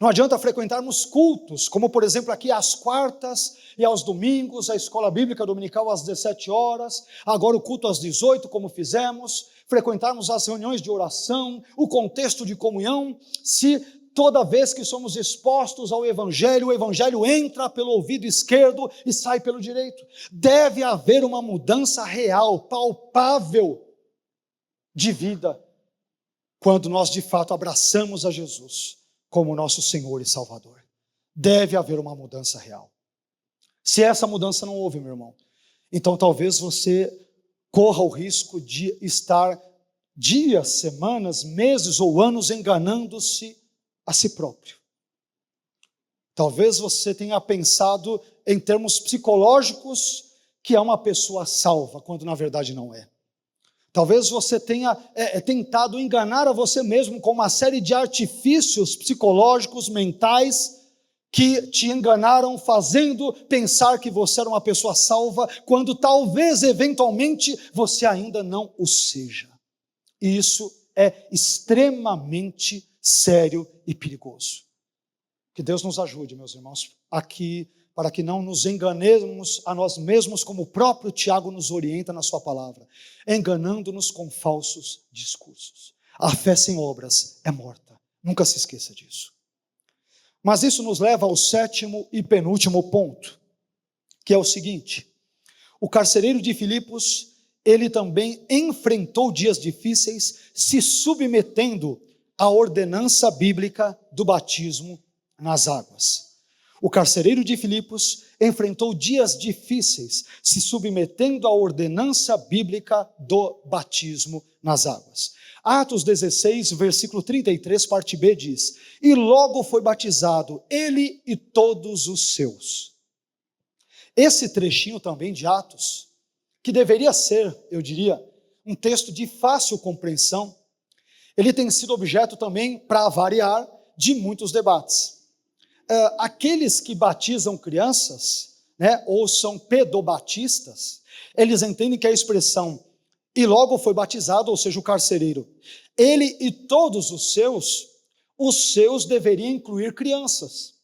Não adianta frequentarmos cultos, como por exemplo aqui às quartas e aos domingos, a escola bíblica dominical às 17 horas, agora o culto às 18, como fizemos, frequentarmos as reuniões de oração, o contexto de comunhão, se toda vez que somos expostos ao evangelho, o evangelho entra pelo ouvido esquerdo e sai pelo direito. Deve haver uma mudança real, palpável de vida, quando nós de fato abraçamos a Jesus como nosso Senhor e Salvador. Deve haver uma mudança real. Se essa mudança não houve, meu irmão, então talvez você corra o risco de estar dias, semanas, meses ou anos enganando-se a si próprio. Talvez você tenha pensado em termos psicológicos que é uma pessoa salva, quando na verdade não é. Talvez você tenha tentado enganar a você mesmo com uma série de artifícios psicológicos, mentais, que te enganaram, fazendo pensar que você era uma pessoa salva, quando talvez, eventualmente, você ainda não o seja. E isso é extremamente sério e perigoso. Que Deus nos ajude, meus irmãos, aqui, para que não nos enganemos a nós mesmos, como o próprio Tiago nos orienta na sua palavra, enganando-nos com falsos discursos. A fé sem obras é morta. Nunca se esqueça disso. Mas isso nos leva ao sétimo e penúltimo ponto, que é o seguinte: o carcereiro de Filipos, ele também enfrentou dias difíceis, se submetendo à ordenança bíblica do batismo nas águas. O carcereiro de Filipos enfrentou dias difíceis, se submetendo à ordenança bíblica do batismo nas águas. Atos 16, versículo 33, parte B diz: e logo foi batizado ele e todos os seus. Esse trechinho também de Atos, que deveria ser, eu diria, um texto de fácil compreensão, ele tem sido objeto também, para variar, de muitos debates. Aqueles que batizam crianças, ou são pedobatistas, eles entendem que a expressão e logo foi batizado, ou seja, o carcereiro, ele e todos os seus deveriam incluir crianças,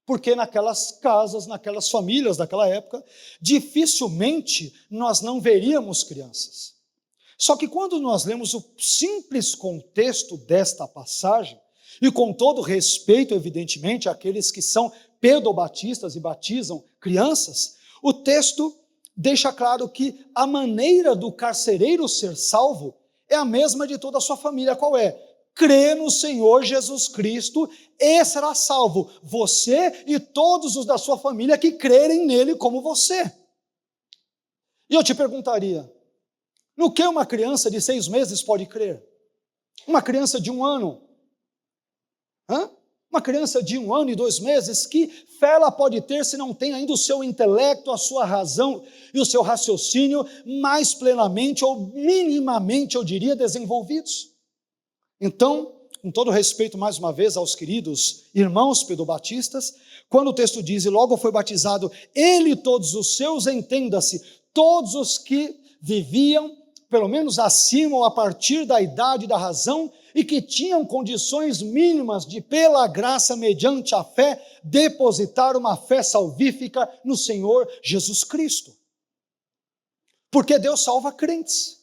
porque naquelas casas, naquelas famílias daquela época, dificilmente nós não veríamos crianças. Só que quando nós lemos o simples contexto desta passagem, e com todo respeito, evidentemente, àqueles que são pedobatistas e batizam crianças, o texto deixa claro que a maneira do carcereiro ser salvo é a mesma de toda a sua família. Qual é? Crê no Senhor Jesus Cristo e será salvo, você e todos os da sua família que crerem nele como você. E eu te perguntaria, no que uma criança de 6 meses pode crer? Uma criança de 1 ano? Uma criança de 1 ano e 2 meses, que fé ela pode ter se não tem ainda o seu intelecto, a sua razão e o seu raciocínio mais plenamente ou minimamente, eu diria, desenvolvidos? Então, com todo respeito mais uma vez aos queridos irmãos pedobatistas, quando o texto diz, e logo foi batizado ele e todos os seus, entenda-se, todos os que viviam, pelo menos acima ou a partir da idade da razão, e que tinham condições mínimas de, pela graça, mediante a fé, depositar uma fé salvífica no Senhor Jesus Cristo. Porque Deus salva crentes,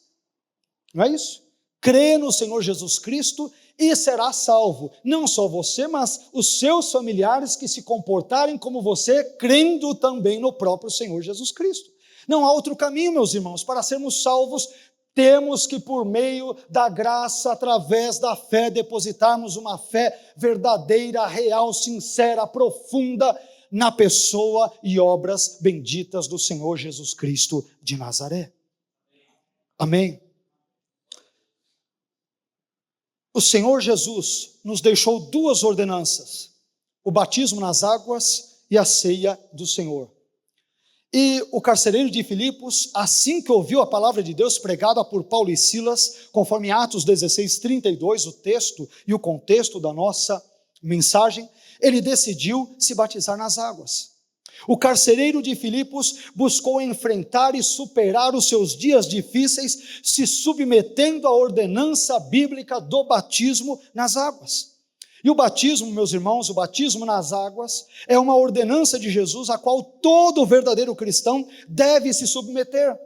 não é isso? Crê no Senhor Jesus Cristo e será salvo, não só você, mas os seus familiares que se comportarem como você, crendo também no próprio Senhor Jesus Cristo. Não há outro caminho, meus irmãos, para sermos salvos. Temos que, por meio da graça, através da fé, depositarmos uma fé verdadeira, real, sincera, profunda na pessoa e obras benditas do Senhor Jesus Cristo de Nazaré. Amém? O Senhor Jesus nos deixou 2 ordenanças: o batismo nas águas e a ceia do Senhor. E o carcereiro de Filipos, assim que ouviu a palavra de Deus pregada por Paulo e Silas, conforme Atos 16, 32, o texto e o contexto da nossa mensagem, ele decidiu se batizar nas águas. O carcereiro de Filipos buscou enfrentar e superar os seus dias difíceis, se submetendo à ordenança bíblica do batismo nas águas. E o batismo, meus irmãos, o batismo nas águas é uma ordenança de Jesus a qual todo verdadeiro cristão deve se submeter.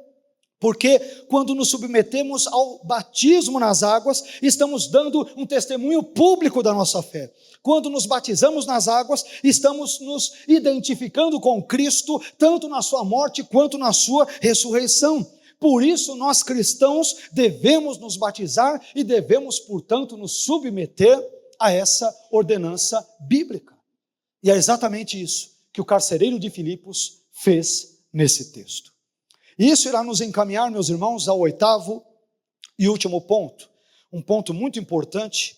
Porque quando nos submetemos ao batismo nas águas, estamos dando um testemunho público da nossa fé. Quando nos batizamos nas águas, estamos nos identificando com Cristo, tanto na sua morte quanto na sua ressurreição. Por isso, nós cristãos devemos nos batizar e devemos, portanto, nos submeter a essa ordenança bíblica. E é exatamente isso que o carcereiro de Filipos fez nesse texto. E isso irá nos encaminhar, meus irmãos, ao 8º e último ponto, um ponto muito importante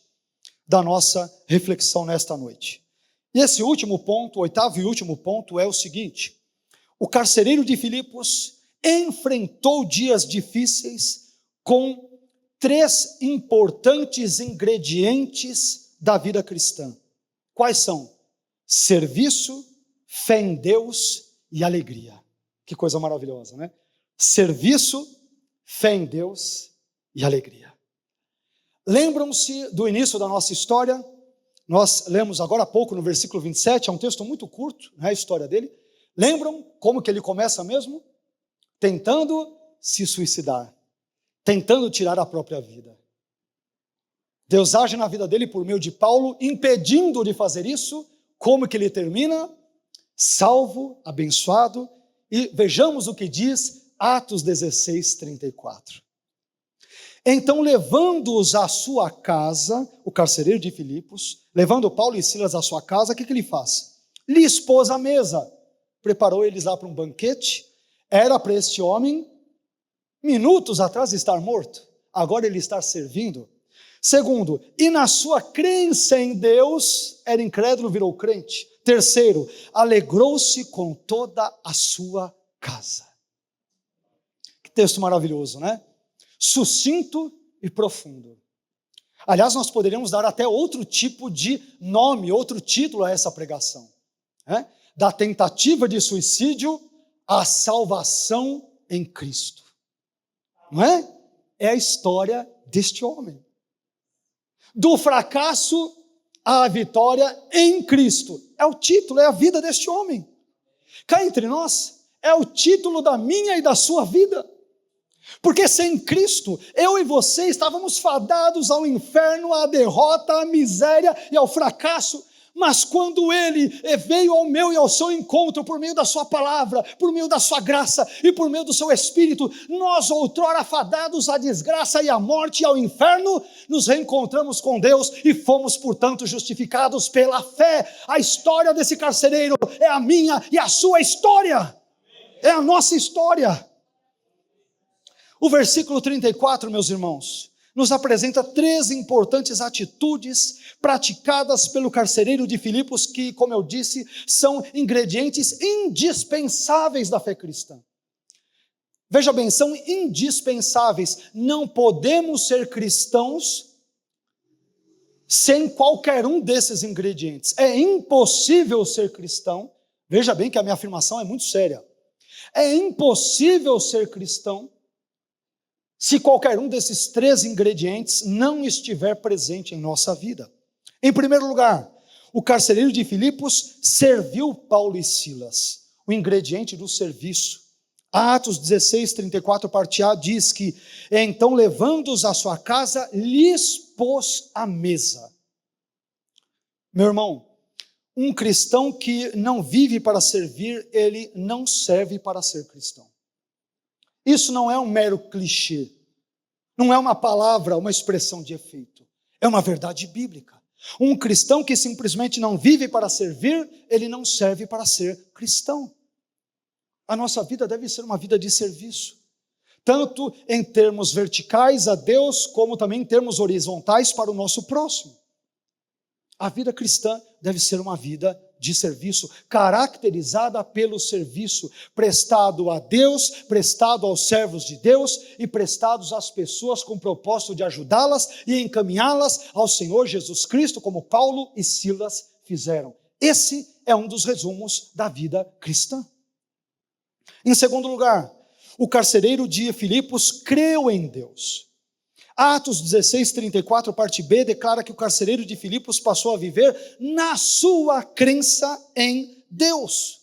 da nossa reflexão nesta noite. E esse último ponto, o 8º e último ponto, é o seguinte: o carcereiro de Filipos enfrentou dias difíceis com 3 importantes ingredientes da vida cristã. Quais são? Serviço, fé em Deus e alegria. Que coisa maravilhosa, né? Serviço, fé em Deus e alegria. Lembram-se do início da nossa história? Nós lemos agora há pouco no versículo 27, é um texto muito curto, né, a história dele. Lembram como que ele começa mesmo? Tentando se suicidar, tentando tirar a própria vida. Deus age na vida dele por meio de Paulo, impedindo de fazer isso. Como que ele termina? Salvo, abençoado, e vejamos o que diz Atos 16:34. Então, levando-os à sua casa, o carcereiro de Filipos, levando Paulo e Silas à sua casa, o que ele faz? Lhe expôs a mesa, preparou eles lá para um banquete. Era para este homem, minutos atrás, estar morto, agora ele está servindo. Segundo, e na sua crença em Deus, era incrédulo, virou crente. Terceiro, alegrou-se com toda a sua casa. Que texto maravilhoso, né? Sucinto e profundo. Aliás, nós poderíamos dar até outro tipo de nome, outro título a essa pregação, né? Da tentativa de suicídio à salvação em Cristo. Não é? É a história deste homem. Do fracasso à vitória em Cristo. É o título, é a vida deste homem. Cá entre nós, é o título da minha e da sua vida. Porque sem Cristo, eu e você estávamos fadados ao inferno, à derrota, à miséria e ao fracasso. Mas quando Ele veio ao meu e ao seu encontro, por meio da sua palavra, por meio da sua graça e por meio do seu Espírito, nós outrora fadados à desgraça e à morte e ao inferno, nos reencontramos com Deus e fomos, portanto, justificados pela fé. A história desse carcereiro é a minha e a sua história. É a nossa história. O versículo 34, meus irmãos, nos apresenta 3 importantes atitudes praticadas pelo carcereiro de Filipos que, como eu disse, são ingredientes indispensáveis da fé cristã. Veja bem, são indispensáveis. Não podemos ser cristãos sem qualquer um desses ingredientes. É impossível ser cristão. Veja bem que a minha afirmação é muito séria. É impossível ser cristão se qualquer um desses 3 ingredientes não estiver presente em nossa vida. Em primeiro lugar, o carcereiro de Filipos serviu Paulo e Silas, o ingrediente do serviço. Atos 16:34, parte A, diz que, então levando-os à sua casa, lhes pôs a mesa. Meu irmão, um cristão que não vive para servir, ele não serve para ser cristão. Isso não é um mero clichê, não é uma palavra, uma expressão de efeito, é uma verdade bíblica. Um cristão que simplesmente não vive para servir, ele não serve para ser cristão. A nossa vida deve ser uma vida de serviço, tanto em termos verticais a Deus, como também em termos horizontais para o nosso próximo. A vida cristã deve ser uma vida de serviço, caracterizada pelo serviço, prestado a Deus, prestado aos servos de Deus e prestados às pessoas com o propósito de ajudá-las e encaminhá-las ao Senhor Jesus Cristo, como Paulo e Silas fizeram. Esse é um dos resumos da vida cristã. Em segundo lugar, o carcereiro de Filipos creu em Deus. Atos 16:34, parte B, declara que o carcereiro de Filipos passou a viver na sua crença em Deus.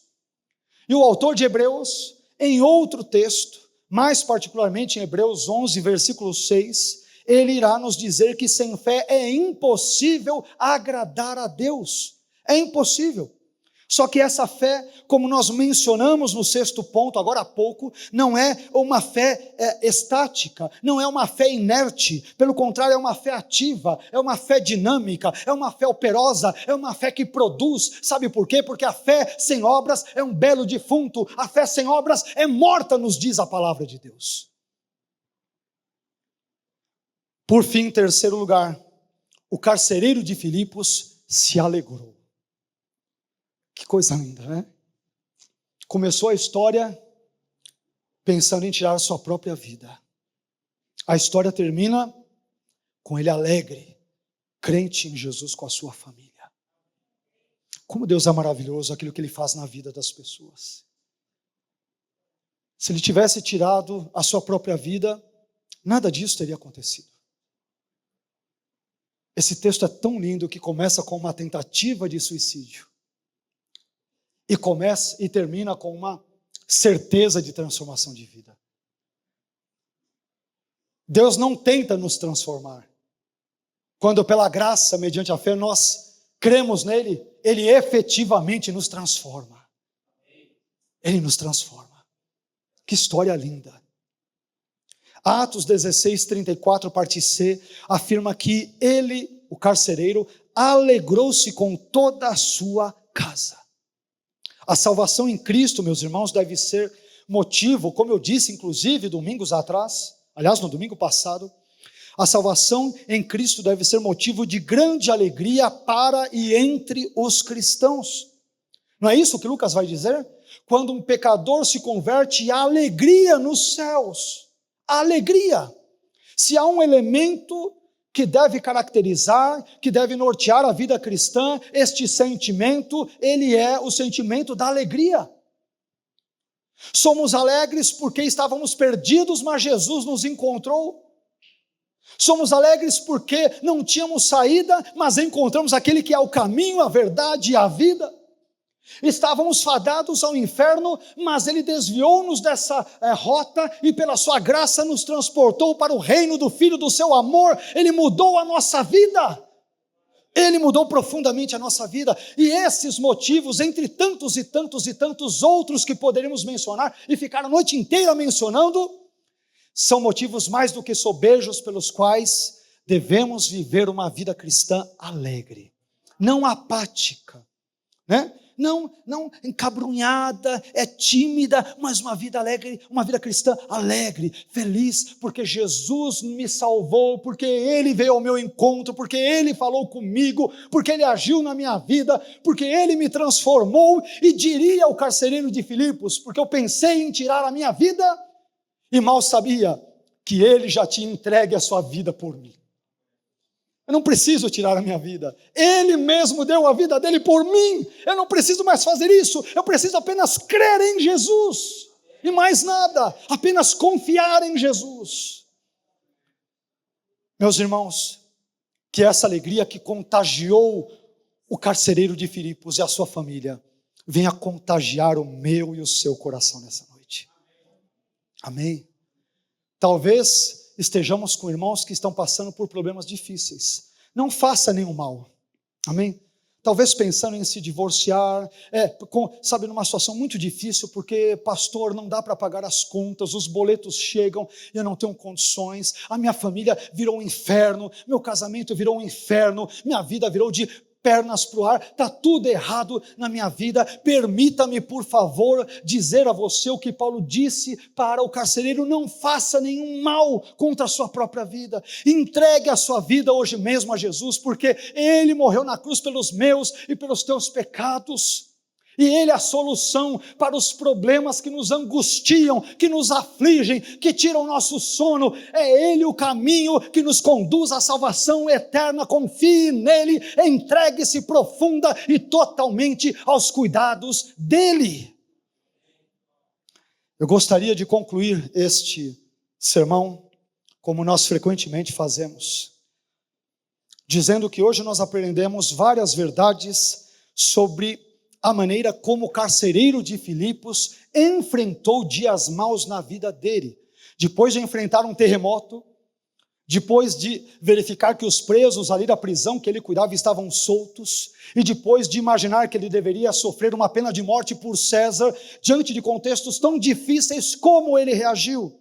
E o autor de Hebreus, em outro texto, mais particularmente em Hebreus 11, versículo 6, ele irá nos dizer que sem fé é impossível agradar a Deus. É impossível. Só que essa fé, como nós mencionamos no sexto ponto, agora há pouco, não é uma fé estática, não é uma fé inerte, pelo contrário, é uma fé ativa, é uma fé dinâmica, é uma fé operosa, é uma fé que produz. Sabe por quê? Porque a fé sem obras é um belo defunto, a fé sem obras é morta, nos diz a palavra de Deus. Por fim, em terceiro lugar, o carcereiro de Filipos se alegrou. Que coisa linda, né? Começou a história pensando em tirar a sua própria vida. A história termina com ele alegre, crente em Jesus com a sua família. Como Deus é maravilhoso aquilo que Ele faz na vida das pessoas. Se Ele tivesse tirado a sua própria vida, nada disso teria acontecido. Esse texto é tão lindo que começa com uma tentativa de suicídio. E termina com uma certeza de transformação de vida. Deus não tenta nos transformar. Quando pela graça, mediante a fé, nós cremos nele, Ele efetivamente nos transforma. Ele nos transforma. Que história linda. Atos 16, 34, parte C, afirma que ele, o carcereiro, alegrou-se com toda a sua casa. A salvação em Cristo, meus irmãos, deve ser motivo, como eu disse, inclusive, domingos atrás, aliás, no domingo passado, a salvação em Cristo deve ser motivo de grande alegria para e entre os cristãos. Não é isso que Lucas vai dizer? Quando um pecador se converte, há alegria nos céus. A alegria. Se há um elemento que deve caracterizar, que deve nortear a vida cristã, este sentimento, ele é o sentimento da alegria. Somos alegres porque estávamos perdidos, mas Jesus nos encontrou. Somos alegres porque não tínhamos saída, mas encontramos aquele que é o caminho, a verdade e a vida. Estávamos fadados ao inferno, mas Ele desviou-nos dessa rota e pela sua graça nos transportou para o reino do Filho do seu amor. Ele mudou a nossa vida. Ele mudou profundamente a nossa vida. E esses motivos, entre tantos e tantos e tantos outros que poderíamos mencionar e ficar a noite inteira mencionando, são motivos mais do que sobejos pelos quais devemos viver uma vida cristã alegre, não apática, né? Não encabrunhada, tímida, mas uma vida alegre, uma vida cristã alegre, feliz, porque Jesus me salvou, porque Ele veio ao meu encontro, porque Ele falou comigo, porque Ele agiu na minha vida, porque Ele me transformou. E diria ao carcereiro de Filipos, porque eu pensei em tirar a minha vida, e mal sabia que Ele já tinha entregue a sua vida por mim. Eu não preciso tirar a minha vida. Ele mesmo deu a vida dele por mim. Eu não preciso mais fazer isso. Eu preciso apenas crer em Jesus. E mais nada. Apenas confiar em Jesus. Meus irmãos, que essa alegria que contagiou o carcereiro de Filipos e a sua família venha contagiar o meu e o seu coração nessa noite. Amém? Talvez estejamos com irmãos que estão passando por problemas difíceis. Não faça nenhum mal. Amém? Talvez pensando em se divorciar, sabe, numa situação muito difícil, porque, pastor, não dá para pagar as contas, os boletos chegam e eu não tenho condições, a minha família virou um inferno, meu casamento virou um inferno, minha vida virou de pernas para o ar, está tudo errado na minha vida. Permita-me, por favor, dizer a você o que Paulo disse para o carcereiro: não faça nenhum mal contra a sua própria vida, entregue a sua vida hoje mesmo a Jesus, porque Ele morreu na cruz pelos meus e pelos teus pecados, e Ele é a solução para os problemas que nos angustiam, que nos afligem, que tiram o nosso sono. É Ele o caminho que nos conduz à salvação eterna. Confie nele, entregue-se profunda e totalmente aos cuidados dEle. Eu gostaria de concluir este sermão, como nós frequentemente fazemos, dizendo que hoje nós aprendemos várias verdades sobre a maneira como o carcereiro de Filipos enfrentou dias maus na vida dele. Depois de enfrentar um terremoto, depois de verificar que os presos ali da prisão que ele cuidava estavam soltos, e depois de imaginar que ele deveria sofrer uma pena de morte por César, diante de contextos tão difíceis, como ele reagiu?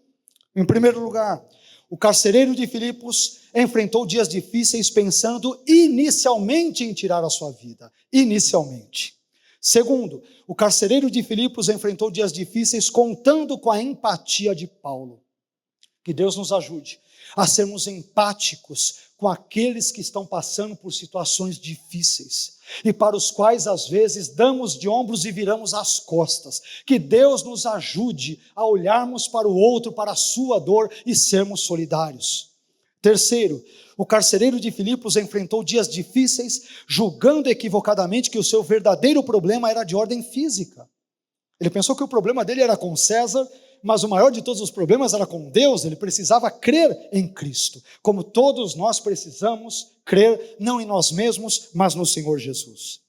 Em primeiro lugar, o carcereiro de Filipos enfrentou dias difíceis pensando inicialmente em tirar a sua vida. Inicialmente. Segundo, o carcereiro de Filipos enfrentou dias difíceis contando com a empatia de Paulo. Que Deus nos ajude a sermos empáticos com aqueles que estão passando por situações difíceis e para os quais às vezes damos de ombros e viramos as costas. Que Deus nos ajude a olharmos para o outro, para a sua dor e sermos solidários. Terceiro, o carcereiro de Filipos enfrentou dias difíceis, julgando equivocadamente que o seu verdadeiro problema era de ordem física. Ele pensou que o problema dele era com César, mas o maior de todos os problemas era com Deus. Ele precisava crer em Cristo, como todos nós precisamos crer, não em nós mesmos, mas no Senhor Jesus.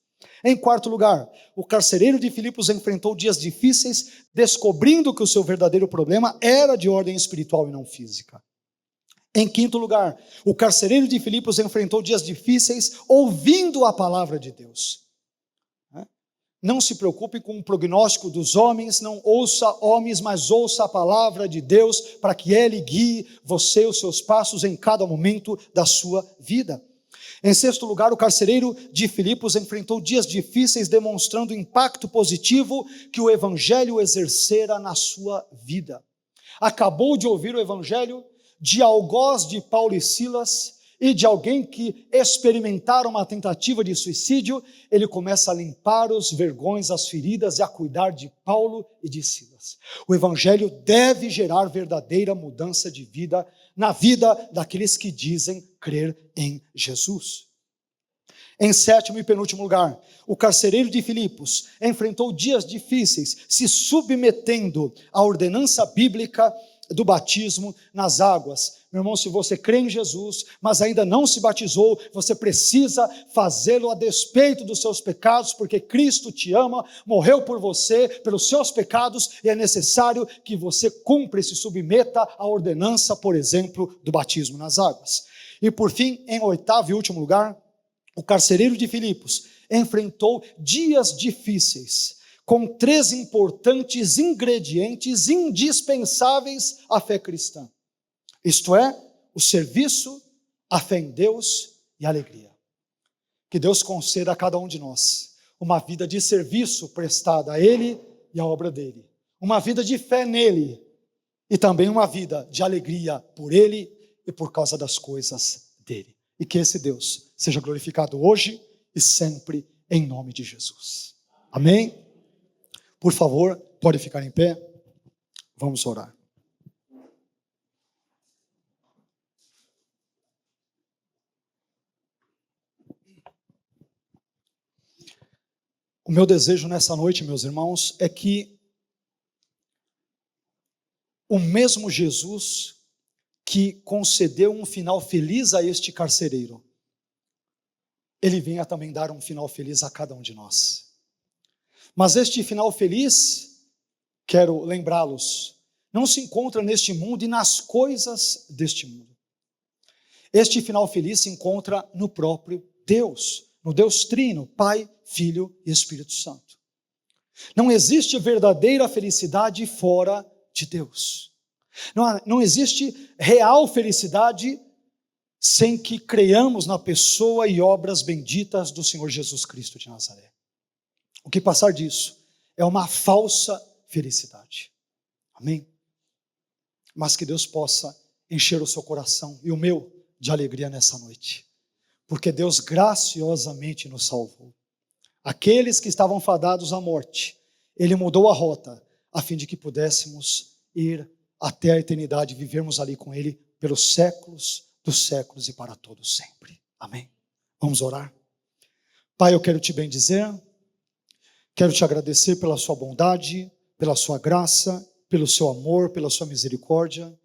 Em quarto lugar, o carcereiro de Filipos enfrentou dias difíceis, descobrindo que o seu verdadeiro problema era de ordem espiritual e não física. Em quinto lugar, o carcereiro de Filipos enfrentou dias difíceis, ouvindo a palavra de Deus. Não se preocupe com o prognóstico dos homens, não ouça homens, mas ouça a palavra de Deus, para que Ele guie você e os seus passos em cada momento da sua vida. Em sexto lugar, o carcereiro de Filipos enfrentou dias difíceis, demonstrando o impacto positivo que o Evangelho exercera na sua vida. Acabou de ouvir o Evangelho de algoz de Paulo e Silas, e de alguém que experimentaram uma tentativa de suicídio. Ele começa a limpar os vergões, as feridas e a cuidar de Paulo e de Silas. O Evangelho deve gerar verdadeira mudança de vida na vida daqueles que dizem crer em Jesus. Em sétimo e penúltimo lugar, o carcereiro de Filipos enfrentou dias difíceis, se submetendo à ordenança bíblica do batismo nas águas. Meu irmão, se você crê em Jesus, mas ainda não se batizou, você precisa fazê-lo a despeito dos seus pecados, porque Cristo te ama, morreu por você, pelos seus pecados, e é necessário que você cumpra e se submeta à ordenança, por exemplo, do batismo nas águas. E por fim, em oitavo e último lugar, o carcereiro de Filipos enfrentou dias difíceis, com 3 importantes ingredientes indispensáveis à fé cristã. Isto é, o serviço, a fé em Deus e a alegria. Que Deus conceda a cada um de nós uma vida de serviço prestada a Ele e à obra dEle. Uma vida de fé nele e também uma vida de alegria por Ele e por causa das coisas dEle. E que esse Deus seja glorificado hoje e sempre em nome de Jesus. Amém? Por favor, pode ficar em pé. Vamos orar. O meu desejo nessa noite, meus irmãos, é que o mesmo Jesus que concedeu um final feliz a este carcereiro, Ele venha também dar um final feliz a cada um de nós. Mas este final feliz, quero lembrá-los, não se encontra neste mundo e nas coisas deste mundo. Este final feliz se encontra no próprio Deus, no Deus Trino, Pai, Filho e Espírito Santo. Não existe verdadeira felicidade fora de Deus. Não existe real felicidade sem que creiamos na pessoa e obras benditas do Senhor Jesus Cristo de Nazaré. O que passar disso é uma falsa felicidade. Amém? Mas que Deus possa encher o seu coração e o meu de alegria nessa noite. Porque Deus graciosamente nos salvou. Aqueles que estavam fadados à morte, Ele mudou a rota, a fim de que pudéssemos ir até a eternidade, vivermos ali com Ele pelos séculos dos séculos e para todos sempre. Amém? Vamos orar? Pai, eu quero te bendizer, quero te agradecer pela sua bondade, pela sua graça, pelo seu amor, pela sua misericórdia.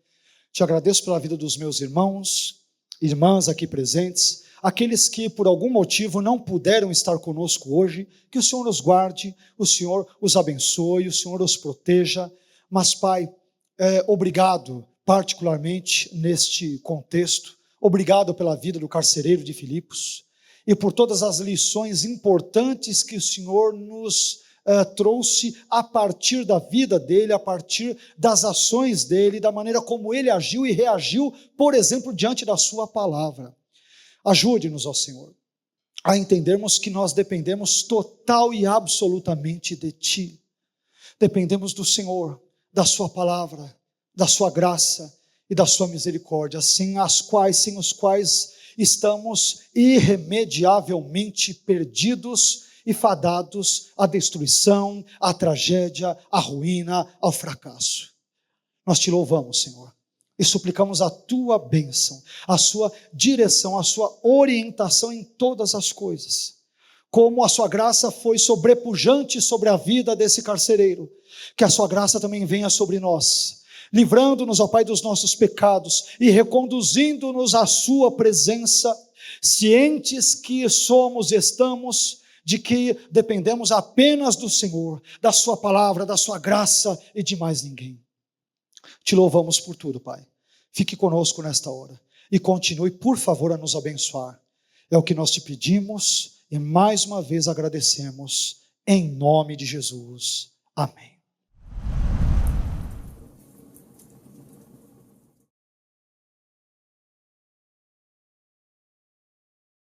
Te agradeço pela vida dos meus irmãos, irmãs aqui presentes, aqueles que por algum motivo não puderam estar conosco hoje, que o Senhor os guarde, o Senhor os abençoe, o Senhor os proteja. Mas, Pai, obrigado particularmente neste contexto. Obrigado pela vida do carcereiro de Filipos e por todas as lições importantes que o Senhor nos trouxe a partir da vida dele, a partir das ações dele, da maneira como ele agiu e reagiu, por exemplo, diante da sua palavra. Ajude-nos, ó Senhor, a entendermos que nós dependemos total e absolutamente de Ti. Dependemos do Senhor, da Sua palavra, da Sua graça e da Sua misericórdia, sem os quais estamos irremediavelmente perdidos e fadados à destruição, à tragédia, à ruína, ao fracasso. Nós Te louvamos, Senhor, e suplicamos a Tua bênção, a Sua direção, a Sua orientação em todas as coisas. Como a Sua graça foi sobrepujante sobre a vida desse carcereiro, que a Sua graça também venha sobre nós, livrando-nos, ó Pai, dos nossos pecados e reconduzindo-nos à Sua presença, cientes que estamos de que dependemos apenas do Senhor, da Sua palavra, da Sua graça e de mais ninguém. Te louvamos por tudo, Pai. Fique conosco nesta hora e continue, por favor, a nos abençoar. É o que nós Te pedimos e mais uma vez agradecemos, em nome de Jesus. Amém.